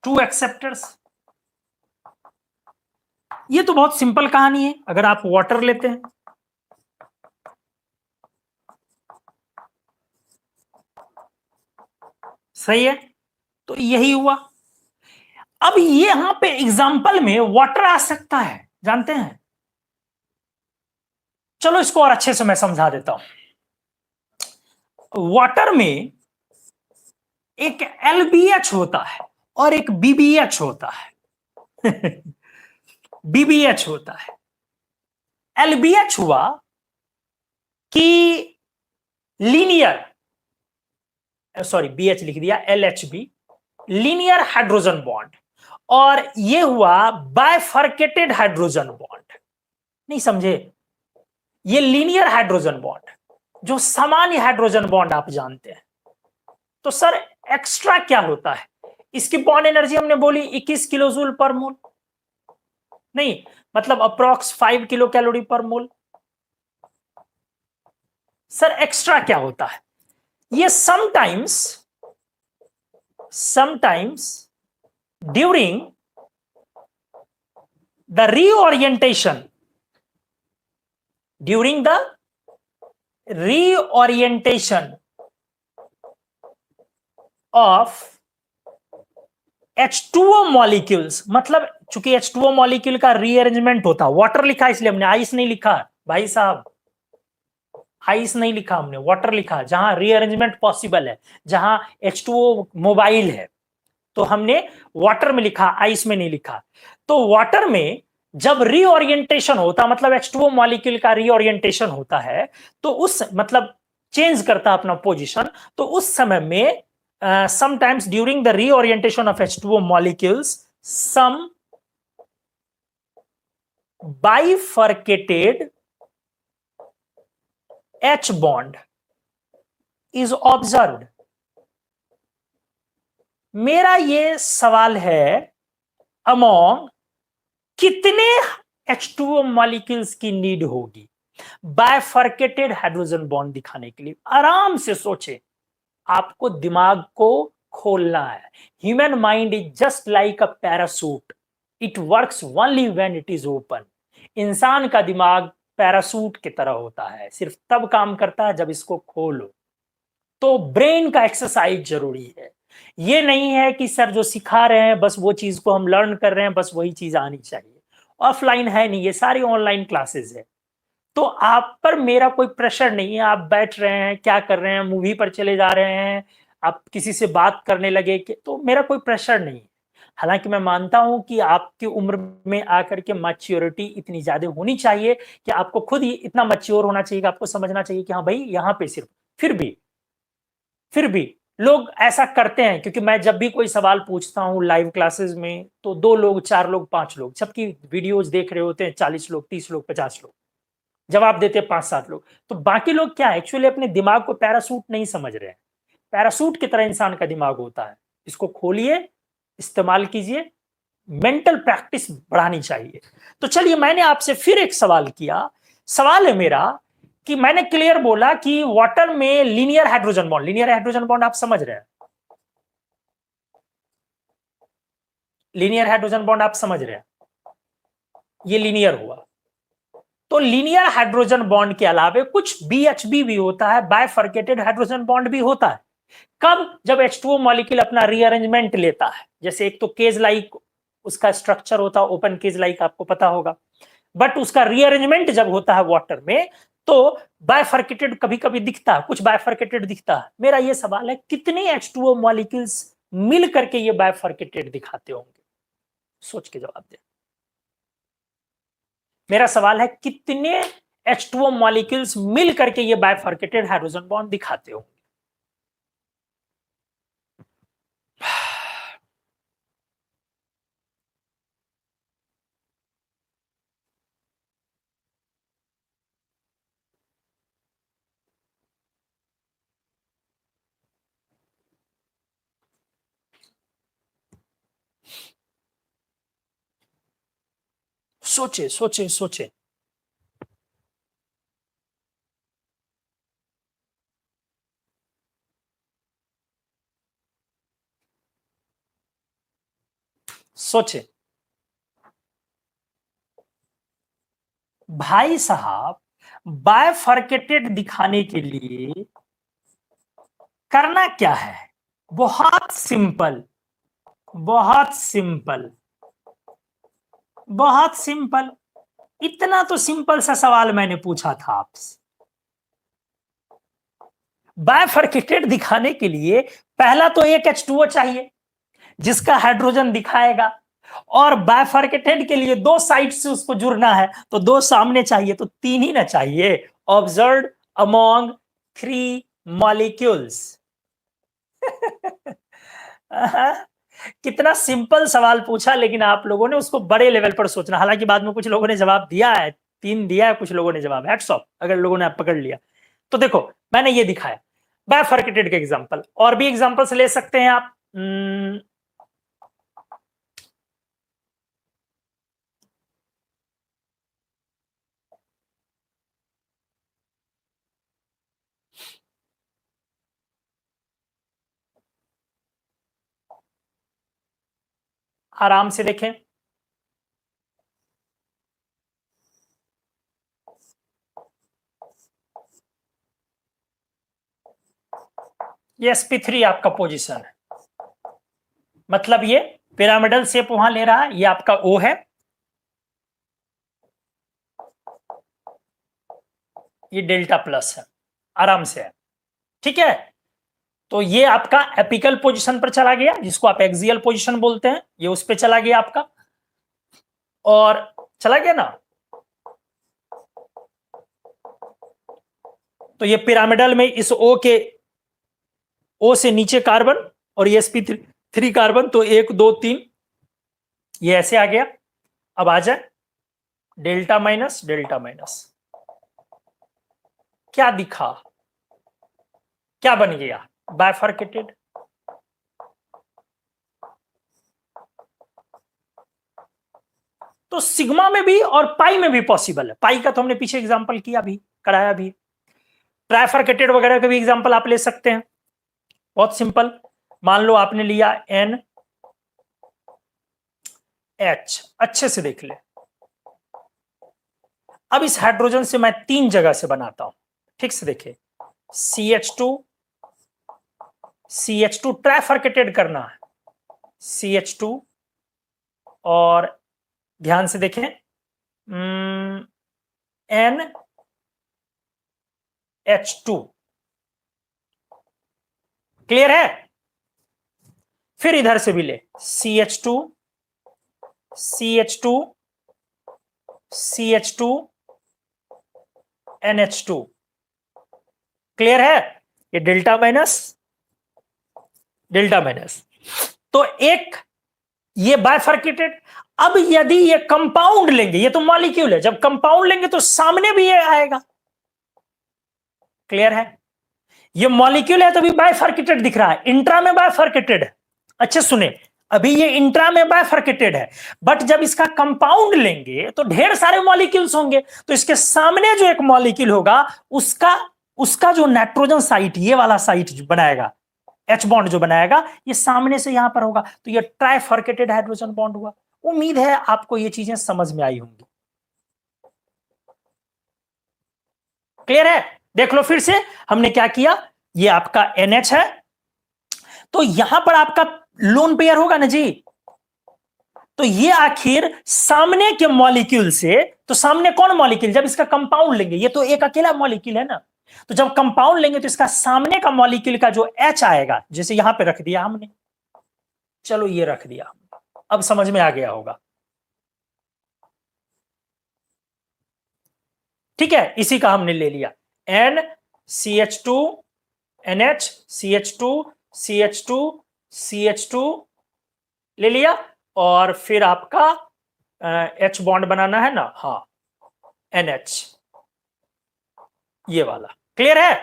टू एक्सेप्टर्स। ये तो बहुत सिंपल कहानी है। अगर आप वाटर लेते हैं, सही है, तो यही हुआ। अब ये यहां पे एग्जाम्पल में वाटर आ सकता है, जानते हैं। चलो इसको और अच्छे से मैं समझा देता हूं। वाटर में एक LBH होता है और एक BBH होता है। BBH होता है। LBH हुआ कि लीनियर, सॉरी BH लिख दिया, LHB, लीनियर हाइड्रोजन बॉन्ड। और ये हुआ बायफर्केटेड हाइड्रोजन बॉन्ड। नहीं समझे, ये लीनियर हाइड्रोजन बॉन्ड, जो सामान्य हाइड्रोजन बॉन्ड आप जानते हैं। तो सर एक्स्ट्रा क्या होता है। इसकी बॉन्ड एनर्जी हमने बोली 21 किलो जूल पर मोल, नहीं मतलब अप्रोक्स 5 किलो कैलोरी पर मोल। सर एक्स्ट्रा क्या होता है। ये sometimes during the reorientation of H2O molecules, मतलब चूंकि H2O मॉलिक्यूल का रीअरेंजमेंट होता, वाटर लिखा इसलिए हमने आइस नहीं लिखा भाई साहब, आइस नहीं लिखा हमने, वाटर लिखा, जहां रीअरेंजमेंट पॉसिबल है, जहां H2O मोबाइल है तो हमने वाटर में लिखा, आइस में नहीं लिखा। तो वाटर में जब रीओरिएंटेशन होता, मतलब H2O मॉलिक्यूल का रीओरिएंटेशन होता है, तो उस मतलब चेंज करता अपना पोजीशन, तो उस समय में sometimes during the reorientation of H2O molecules, some bifurcated H bond is observed। मेरा ये सवाल है, अमोंग कितने H2O मॉलिक्यूल्स की नीड होगी बायफर्केटेड हाइड्रोजन बॉन्ड दिखाने के लिए? आराम से सोचे, आपको दिमाग को खोलना है। Human mind is just like a parachute, it works only when it is open. इंसान का दिमाग पैरासूट की तरह होता है, सिर्फ तब काम करता है जब इसको खोलो। तो ब्रेन का एक्सरसाइज जरूरी है। ये नहीं है कि सर जो सिखा रहे हैं बस वो चीज को हम लर्न कर रहे हैं, बस वही चीज आनी चाहिए। ऑफलाइन है नहीं, ये सारी ऑनलाइन क्लासेस है। तो आप पर मेरा कोई प्रेशर नहीं है, आप बैठ रहे हैं, क्या कर रहे हैं, मूवी पर चले जा रहे हैं, आप किसी से बात करने लगे कि, तो मेरा कोई प्रेशर नहीं है। हालांकि मैं मानता हूं कि आपकी उम्र में आकर के मैच्योरिटी इतनी ज्यादा होनी चाहिए कि आपको खुद ही इतना मैच्योर होना चाहिए कि आपको समझना चाहिए कि हाँ भाई यहाँ पे सिर्फ, फिर भी लोग ऐसा करते हैं, क्योंकि मैं जब भी कोई सवाल पूछता हूं लाइव क्लासेस में तो 2 लोग, 4 लोग, 5 लोग, सबकी वीडियोस देख रहे होते हैं, 40 लोग, 30 लोग, 50 लोग, जवाब देते हैं 5-7 लोग। तो बाकी लोग क्या एक्चुअली अपने दिमाग को पैरासूट नहीं समझ रहे हैं। पैरासूट की तरह इंसान का दिमाग होता है, इसको खोलिए, इस्तेमाल कीजिए, मेंटल प्रैक्टिस बढ़ानी चाहिए। तो चलिए, मैंने आपसे फिर एक सवाल किया। सवाल है मेरा कि मैंने क्लियर बोला कि वाटर में linear hydrogen bond, linear hydrogen bond आप समझ रहे हैं, लीनियर हाइड्रोजन बॉन्ड आप समझ रहे हैं, ये लीनियर हुआ। तो लीनियर हाइड्रोजन बॉन्ड के अलावा कुछ BHB भी होता है, बायफर्केटेड हाइड्रोजन बॉन्ड भी होता है। कब? जब H2O मॉलिक्यूल अपना रीअरेंजमेंट लेता है। जैसे एक तो केज लाइक उसका स्ट्रक्चर होता है, ओपन केज लाइक, आपको पता होगा। बट उसका रीअरेंजमेंट जब होता है वाटर में, तो बायफर्केटेड कभी कभी दिखता है, कुछ बायफर्केटेड दिखता है। मेरा ये सवाल है, कितने H2O मॉलिक्यूल्स मिल करके ये बायफर्केटेड दिखाते होंगे? सोच के जवाब दे। मेरा सवाल है, कितने H2O मॉलिक्यूल्स मिल करके ये बायफर्केटेड हाइड्रोजन बॉन्ड दिखाते होंगे? सोचे सोचे सोचे। सोचे भाई साहब, बायफर्केटेड दिखाने के लिए करना क्या है? बहुत सिंपल, बहुत सिंपल, बहुत सिंपल। इतना तो सिंपल सा सवाल मैंने पूछा था आपसे। बायफर्केटेड दिखाने के लिए पहला तो एक H2O चाहिए जिसका हाइड्रोजन दिखाएगा, और बायफर्केटेड के लिए 2 साइड से उसको जुड़ना है, तो 2 सामने चाहिए, तो 3 ही ना चाहिए। Observe among 3 molecules. कितना सिंपल सवाल पूछा, लेकिन आप लोगों ने उसको बड़े लेवल पर सोचना। हालांकि बाद में कुछ लोगों ने जवाब दिया है, 3 दिया है कुछ लोगों ने जवाब, हैट्स ऑफ अगर लोगों ने आप पकड़ लिया। तो देखो, मैंने ये दिखाया बायफर्केटेड के एग्जांपल, और भी एग्जांपल्स ले सकते हैं आप। आराम से देखें। ये sp3 आपका पोजीशन है, मतलब ये पिरामिडल शेप वहां ले रहा है, ये आपका O है, ये डेल्टा प्लस है, आराम से है। ठीक है, तो ये आपका एपिकल पोजीशन पर चला गया, जिसको आप एक्सियल पोजीशन बोलते हैं, ये उस पर चला गया आपका, और चला गया ना। तो ये पिरामिडल में इस O से नीचे कार्बन और ये sp3 कार्बन, तो 1 2 3 ये ऐसे आ गया। अब आ जाए डेल्टा माइनस डेल्टा माइनस, क्या दिखा, क्या बन गया, बाइफर्केटेड। तो सिग्मा में भी और पाई में भी पॉसिबल है। पाई का तो हमने पीछे एग्जांपल किया, भी कराया भी। ट्राइफर्केटेड वगैरह का भी एग्जांपल आप ले सकते हैं, बहुत सिंपल। मान लो आपने लिया NH, अच्छे से देख ले। अब इस हाइड्रोजन से मैं 3 जगह से बनाता हूं, ठीक से देखे। CH2 ट्राइफर्केटेड करना है, CH2, और ध्यान से देखें NH2, क्लियर है। फिर इधर से भी ले CH2 CH2 CH2 NH2, clear है। ये डेल्टा माइनस डेल्टा माइनस, तो एक ये बाइफर्केटेड। अब यदि ये कंपाउंड लेंगे, ये तो मॉलिक्यूल है, जब कंपाउंड लेंगे तो सामने भी ये आएगा, क्लियर है। ये मॉलिक्यूल है तो भी बाइफर्केटेड दिख रहा है, इंट्रा में बाइफर्केटेड है। अच्छे सुने, अभी ये इंट्रा में बाइफर्केटेड है, बट जब इसका कंपाउंड लेंगे तो ढेर सारे मॉलिक्यूल्स होंगे, तो इसके सामने जो एक मॉलिक्यूल होगा उसका जो नाइट्रोजन साइट, ये वाला साइट जो बनाएगा, H बॉन्ड जो बनाएगा, ये सामने से यहां पर होगा, तो ये ट्राइफर्केटेड हाइड्रोजन बॉन्ड हुआ। उम्मीद है आपको ये चीजें समझ में आई होंगी, क्लियर है। देख लो फिर से, हमने क्या किया, ये आपका NH है, तो यहां पर आपका लोन पेयर होगा ना जी, तो ये आखिर सामने के मॉलिक्यूल से, तो सामने कौन मॉलिक्यूल, जब इसका कंपाउंड लेंगे, ये तो एक अकेला मॉलिक्यूल है ना, तो जब कंपाउंड लेंगे तो इसका सामने का मॉलिक्यूल का जो H आएगा, जैसे यहां पे रख दिया हमने, चलो ये रख दिया, अब समझ में आ गया होगा। ठीक है, इसी का हमने ले लिया NCH2 NH CH2 CH2 CH2 ले लिया, और फिर आपका H बॉन्ड बनाना है ना, हाँ NH, ये वाला, क्लियर है।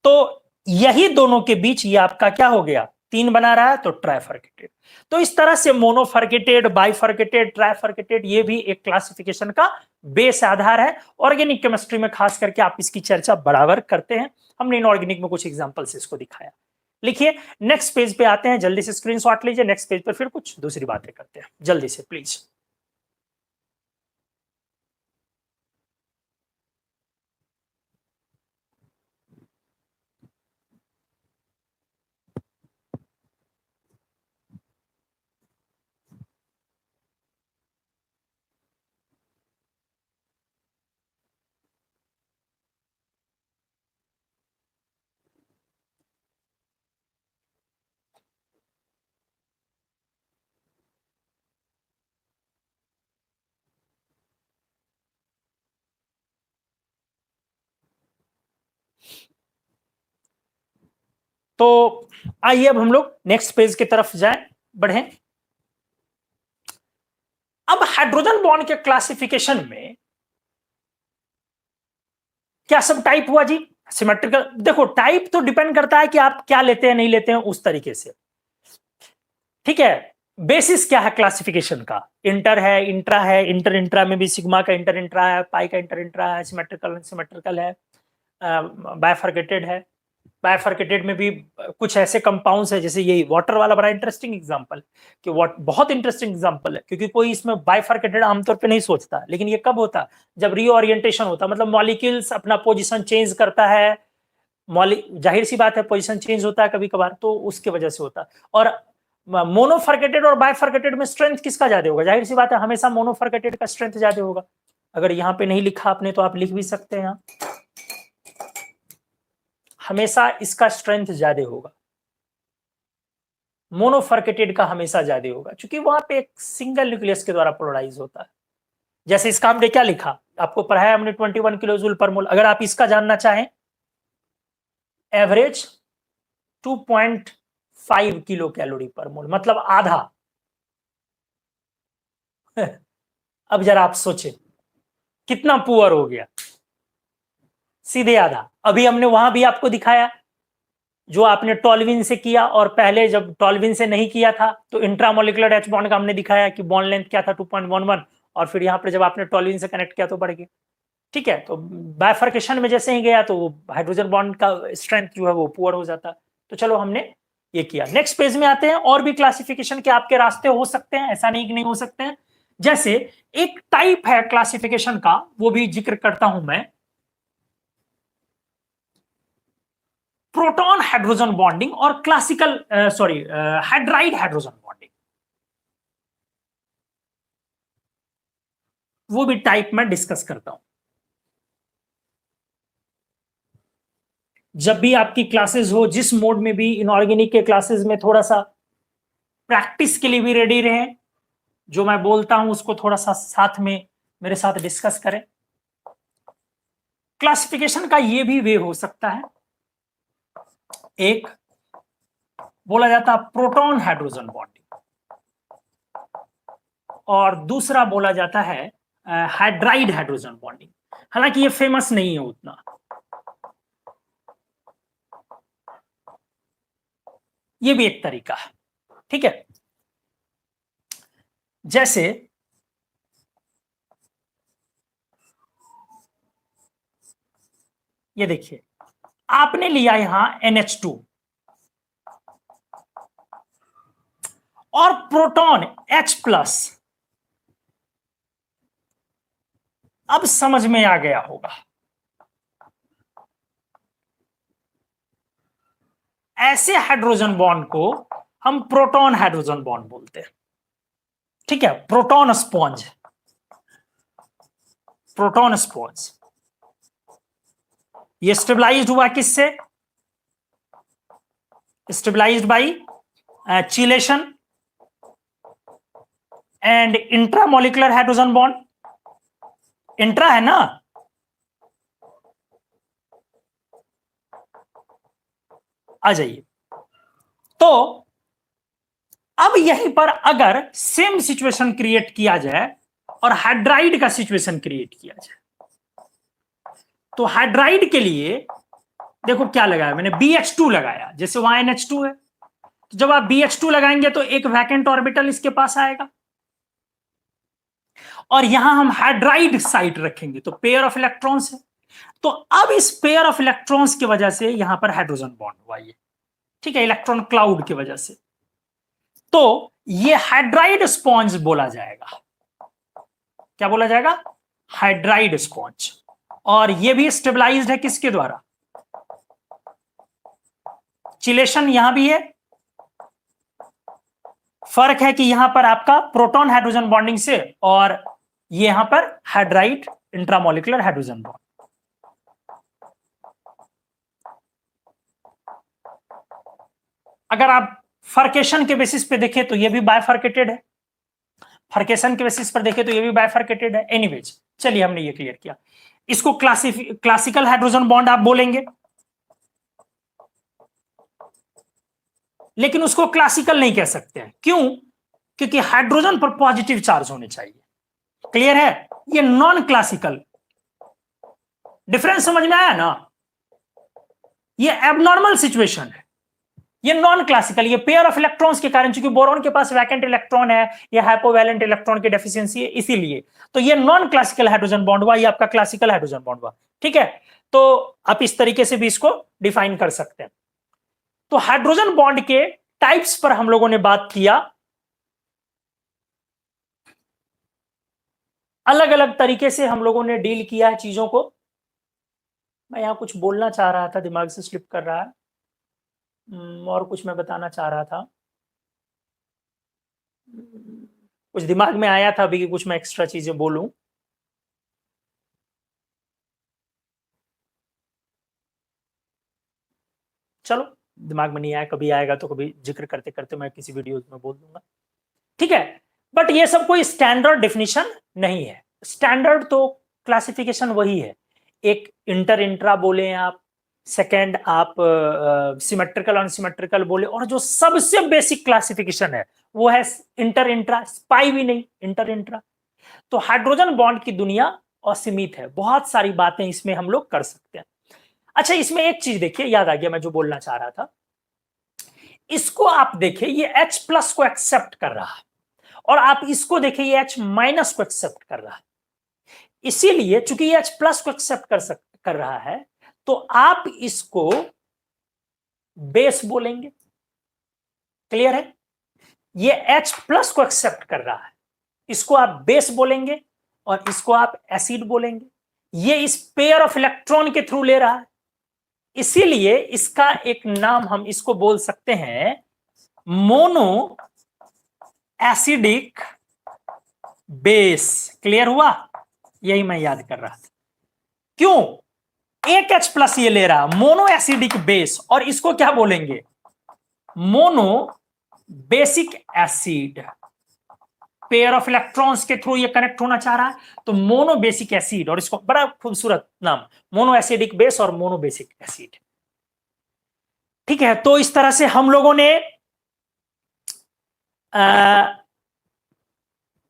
तो यही दोनों के बीच ये आपका क्या हो गया, 3 बना रहा है, तो ट्राइफर्केटेड। तो इस तरह से मोनोफर्केटेड, बाइफर्केटेड, ट्राइफर्केटेड, ये भी एक क्लासिफिकेशन का बेस आधार है। ऑर्गेनिक केमिस्ट्री में खास करके आप इसकी चर्चा बराबर करते हैं, हमने इनऑर्गेनिक में कुछ एग्जांपल से इसको दिखाया। लिखिए, नेक्स्ट पेज पे आते हैं, जल्दी से स्क्रीनशॉट लीजिए, नेक्स्ट पेज पर फिर कुछ दूसरी बातें करते हैं, जल्दी से प्लीज। तो आइए अब हम लोग नेक्स्ट पेज की तरफ जाएं, बढ़ें। अब हाइड्रोजन बॉन्ड के क्लासिफिकेशन में क्या सब टाइप हुआ जी, सिमेट्रिकल। देखो, टाइप तो डिपेंड करता है कि आप क्या लेते हैं नहीं लेते हैं उस तरीके से, ठीक है। बेसिस क्या है क्लासिफिकेशन का, इंटर है, इंट्रा है, इंटर इंट्रा में भी सिग्मा का इंटर इंट्रा है, पाई का इंटर इंट्रा है, सिमेट्रिकल सिमेट्रिकल है, बाइफर्केटेड है, बाइफरकेटेड में भी कुछ ऐसे कंपाउंड्स है, जैसे यही वाटर वाला बड़ा इंटरेस्टिंग एग्जांपल कि बहुत इंटरेस्टिंग एग्जांपल है, क्योंकि कोई इसमें बाइफरकेटेड आमतौर पे नहीं सोचता, लेकिन ये कब होता, जब रीओरिएंटेशन होता, मतलब मॉलिक्यूल्स अपना पोजीशन चेंज करता है, जाहिर सी बात है पोजीशन चेंज होता है कभी कभार, तो उसके वजह से होता है। और मोनोफरकेटेड और बाइफरकेटेड में स्ट्रेंथ किसका ज्यादा होगा, जाहिर सी बात है हमेशा मोनोफरकेटेड का स्ट्रेंथ ज्यादा होगा। अगर यहाँ पे नहीं लिखा आपने तो आप लिख भी सकते हैं, यहाँ हमेशा इसका स्ट्रेंथ ज्यादा होगा, मोनोफरकेटेड का हमेशा ज्यादा होगा, क्योंकि वहां पे एक सिंगल न्यूक्लियस के द्वारा पोलराइज होता है। जैसे इसका हमने क्या लिखा, आपको पढ़ाया हमने 21 किलो जूल पर मोल। अगर आप इसका जानना चाहें, एवरेज 2.5 किलो कैलोरी पर मोल, मतलब आधा। अब जरा आप सोचें कितना पुअर हो गया, सीधे आधा। अभी हमने वहां भी आपको दिखाया, जो आपने टॉल्विन से किया, और पहले जब टॉल्विन से नहीं किया था तो इंट्रामोलिकुलर एच बॉन्ड का हमने दिखाया कि बॉन्ड लेंथ क्या था 2.11, और फिर यहां पर जब आपने टॉल्विन से कनेक्ट किया तो बढ़ गया। ठीक है, तो बाइफरकेशन में जैसे ही गया तो हाइड्रोजन बॉन्ड का स्ट्रेंथ जो है वो पुअर हो जाता। तो चलो हमने ये किया। नेक्स्ट पेज में आते हैं, और भी क्लासिफिकेशन के आपके रास्ते हो सकते हैं, ऐसा नहीं कि नहीं हो सकते हैं। जैसे एक टाइप है क्लासिफिकेशन का, वो भी जिक्र करता हूं मैं, प्रोटॉन हाइड्रोजन बॉन्डिंग और क्लासिकल हाइड्राइड हाइड्रोजन बॉन्डिंग, वो भी टाइप में डिस्कस करता हूं। जब भी आपकी क्लासेस हो, जिस मोड में भी, इनऑर्गेनिक के क्लासेस में थोड़ा सा प्रैक्टिस के लिए भी रेडी रहें, जो मैं बोलता हूं उसको थोड़ा सा साथ में मेरे साथ डिस्कस करें। क्लासिफिकेशन का ये भी वे हो सकता है, एक बोला जाता है प्रोटॉन हाइड्रोजन बॉन्डिंग, और दूसरा बोला जाता है हाइड्राइड हाइड्रोजन बॉन्डिंग। हालांकि ये फेमस नहीं है उतना, ये भी एक तरीका है। ठीक है, जैसे ये देखिए, आपने लिया यहां NH2 और प्रोटॉन H+, अब समझ में आ गया होगा, ऐसे हाइड्रोजन बॉन्ड को हम प्रोटॉन हाइड्रोजन बॉन्ड बोलते हैं। ठीक है, प्रोटॉन स्पॉन्ज, प्रोटॉन स्पॉन्ज ये स्टेबलाइज्ड हुआ किससे, stabilized by chelation and intramolecular hydrogen bond. Intra है ना, आ जाइए। तो अब यहीं पर अगर सेम सिचुएशन क्रिएट किया जाए और हाइड्राइड का सिचुएशन क्रिएट किया जाए, तो हाइड्राइड के लिए देखो क्या लगाया मैंने, BH2 लगाया, जैसे वहां NH2 है, तो जब आप BH2 लगाएंगे तो एक वैकेंट ऑर्बिटल इसके पास आएगा, और यहां हम हाइड्राइड साइट रखेंगे, तो पेयर ऑफ इलेक्ट्रॉन्स है। तो अब इस पेयर ऑफ इलेक्ट्रॉन्स की वजह से यहां पर हाइड्रोजन बॉन्ड हुआ ये, ठीक है, इलेक्ट्रॉन क्लाउड की वजह से, तो ये हाइड्राइड स्पॉन्ज बोला जाएगा। क्या बोला जाएगा, हाइड्राइड स्पॉन्ज। और ये भी स्टेबलाइज्ड है किसके द्वारा, चिलेशन यहां भी है। फर्क है कि यहां पर आपका प्रोटॉन हाइड्रोजन बॉन्डिंग से, और ये यहां पर हाइड्राइड इंट्रामोलिकुलर हाइड्रोजन बॉन्ड। अगर आप फर्केशन के बेसिस पे देखें तो ये भी बायफर्केटेड है, फर्केशन के बेसिस पर देखें तो ये भी बायफर्केटेड है। एनीवेज, चलिए हमने ये क्लियर किया। इसको क्लासिकल हाइड्रोजन बॉन्ड आप बोलेंगे, लेकिन उसको क्लासिकल नहीं कह सकते हैं। क्यों, क्योंकि हाइड्रोजन पर पॉजिटिव चार्ज होने चाहिए। क्लियर है, ये नॉन क्लासिकल। डिफरेंस समझ में आया ना, ये एबनॉर्मल सिचुएशन है, ये नॉन क्लासिकल, ये पेयर ऑफ इलेक्ट्रॉन्स के कारण, क्योंकि बोरॉन के पास वैकेंट इलेक्ट्रॉन है, ये हाइपोवैलेंट इलेक्ट्रॉन की डेफिशिएंसी है, इसीलिए तो ये नॉन क्लासिकल हाइड्रोजन बॉन्ड हुआ, ये आपका क्लासिकल हाइड्रोजन बॉन्ड हुआ। ठीक है, तो आप इस तरीके से भी इसको डिफाइन कर सकते हैं। तो हाइड्रोजन बॉन्ड के टाइप्स पर हम लोगों ने बात किया। अलग अलग तरीके से हम लोगों ने डील किया है चीजों को। मैं यहां कुछ बोलना चाह रहा था, दिमाग से स्लिप कर रहा है। और कुछ मैं बताना चाह रहा था, कुछ दिमाग में आया था अभी कि कुछ मैं एक्स्ट्रा चीजें बोलूं। चलो, दिमाग में नहीं आया, कभी आएगा तो कभी जिक्र करते करते मैं किसी वीडियो में बोल दूंगा, ठीक है। बट ये सब कोई स्टैंडर्ड डेफिनेशन नहीं है। स्टैंडर्ड तो क्लासिफिकेशन वही है, एक इंटर इंट्रा बोले आप, सेकेंड आप सिमेट्रिकल अनसिमेट्रिकल बोले, और जो सबसे बेसिक क्लासिफिकेशन है वो है इंटर इंट्रा, स्पाई भी नहीं, इंटर इंट्रा। तो हाइड्रोजन बॉन्ड की दुनिया असीमित है, बहुत सारी बातें इसमें हम लोग कर सकते हैं। अच्छा, इसमें एक चीज देखिए, याद आ गया मैं जो बोलना चाह रहा था। इसको आप देखिए, ये H प्लस को एक्सेप्ट कर रहा है, और आप इसको देखिए, ये H माइनस को एक्सेप्ट कर रहा है। इसीलिए चूंकि ये H प्लस को एक्सेप्ट कर रहा है, तो आप इसको बेस बोलेंगे। क्लियर है? ये H प्लस को एक्सेप्ट कर रहा है, इसको आप बेस बोलेंगे, और इसको आप एसिड बोलेंगे। ये इस पेयर ऑफ इलेक्ट्रॉन के थ्रू ले रहा है, इसीलिए इसका एक नाम हम इसको बोल सकते हैं मोनो एसिडिक बेस। क्लियर हुआ? यही मैं याद कर रहा था। क्यों? एक H प्लस ये ले रहा, मोनो एसिडिक बेस, और इसको क्या बोलेंगे? Mono basic acid. Pair of electrons के थ्रू ये कनेक्ट होना चाह रहा है, तो मोनो बेसिक एसिड, और इसको बड़ा खूबसूरत नाम, मोनो एसिडिक बेस और मोनो बेसिक एसिड। ठीक है, तो इस तरह से हम लोगों ने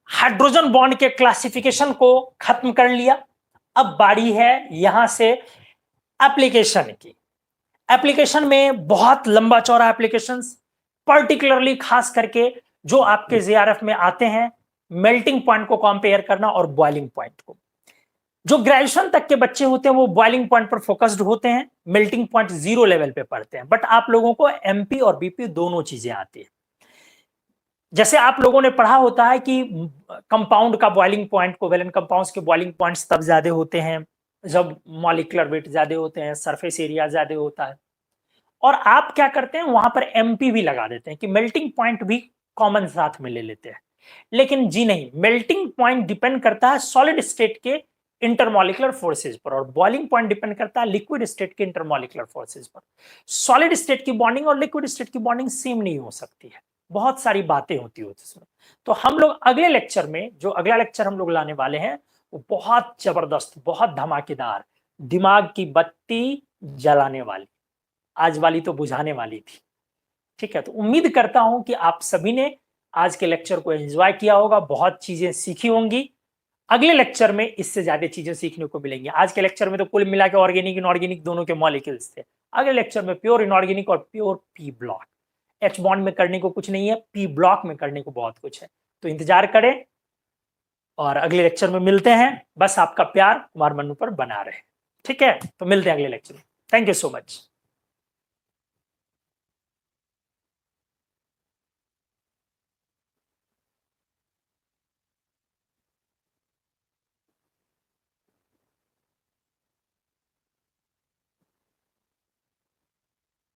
हाइड्रोजन बॉन्ड के क्लासिफिकेशन को खत्म कर लिया। अब बारी है यहां से एप्लीकेशन की। एप्लीकेशन में बहुत लंबा चौड़ा एप्लीकेशंस, पर्टिकुलरली खास करके जो आपके जेआरएफ में आते हैं, मेल्टिंग पॉइंट को कंपेयर करना और बॉइलिंग पॉइंट को। जो ग्रेजुएशन तक के बच्चे होते हैं वो बॉइलिंग पॉइंट पर फोकस्ड होते हैं, मेल्टिंग पॉइंट 0 लेवल पे पढ़ते हैं। बट आप लोगों को एमपी और बीपी दोनों चीजें आती है। जैसे आप लोगों ने पढ़ा होता है कि कंपाउंड का बॉइलिंग पॉइंट, कोवेलेंट कंपाउंड्स के बॉइलिंग पॉइंट्स तब ज्यादा होते हैं जब मॉलिक्यूलर वेट ज्यादा होते हैं, सरफेस एरिया ज्यादा होता है। और आप क्या करते हैं, वहां पर एमपी भी लगा देते हैं कि मेल्टिंग पॉइंट भी कॉमन साथ में ले लेते हैं। लेकिन जी नहीं, मेल्टिंग पॉइंट डिपेंड करता है सॉलिड स्टेट के इंटरमॉलिकुलर फोर्सेज पर, और बॉइलिंग पॉइंट डिपेंड करता है लिक्विड स्टेट के इंटरमॉलिकुलर फोर्सेज पर। सॉलिड स्टेट की बॉन्डिंग और लिक्विड स्टेट की बॉन्डिंग सेम नहीं हो सकती है, बहुत सारी बातें होती है उसमें। तो हम लोग अगले लेक्चर में, जो अगला लेक्चर हम लोग लाने वाले हैं, वो बहुत जबरदस्त, बहुत धमाकेदार, दिमाग की बत्ती जलाने वाली, आज वाली तो बुझाने वाली थी। ठीक है, तो उम्मीद करता हूं कि आप सभी ने आज के लेक्चर को एंजॉय किया होगा, बहुत चीजें सीखी होंगी। अगले लेक्चर में इससे ज्यादा चीजें सीखने को मिलेंगी। आज के लेक्चर में तो कुल मिला के ऑर्गेनिक इनऑर्गेनिक दोनों के मॉलिक्यूल्स थे। अगले लेक्चर में प्योर इनऑर्गेनिक और pure P block. H bond में करने को कुछ नहीं है, पी ब्लॉक में करने को बहुत कुछ है। तो इंतजार करें और अगले लेक्चर में मिलते हैं। बस आपका प्यार कुमार मन्नू पर बना रहे। ठीक है, तो मिलते हैं अगले लेक्चर में। Thank you so much.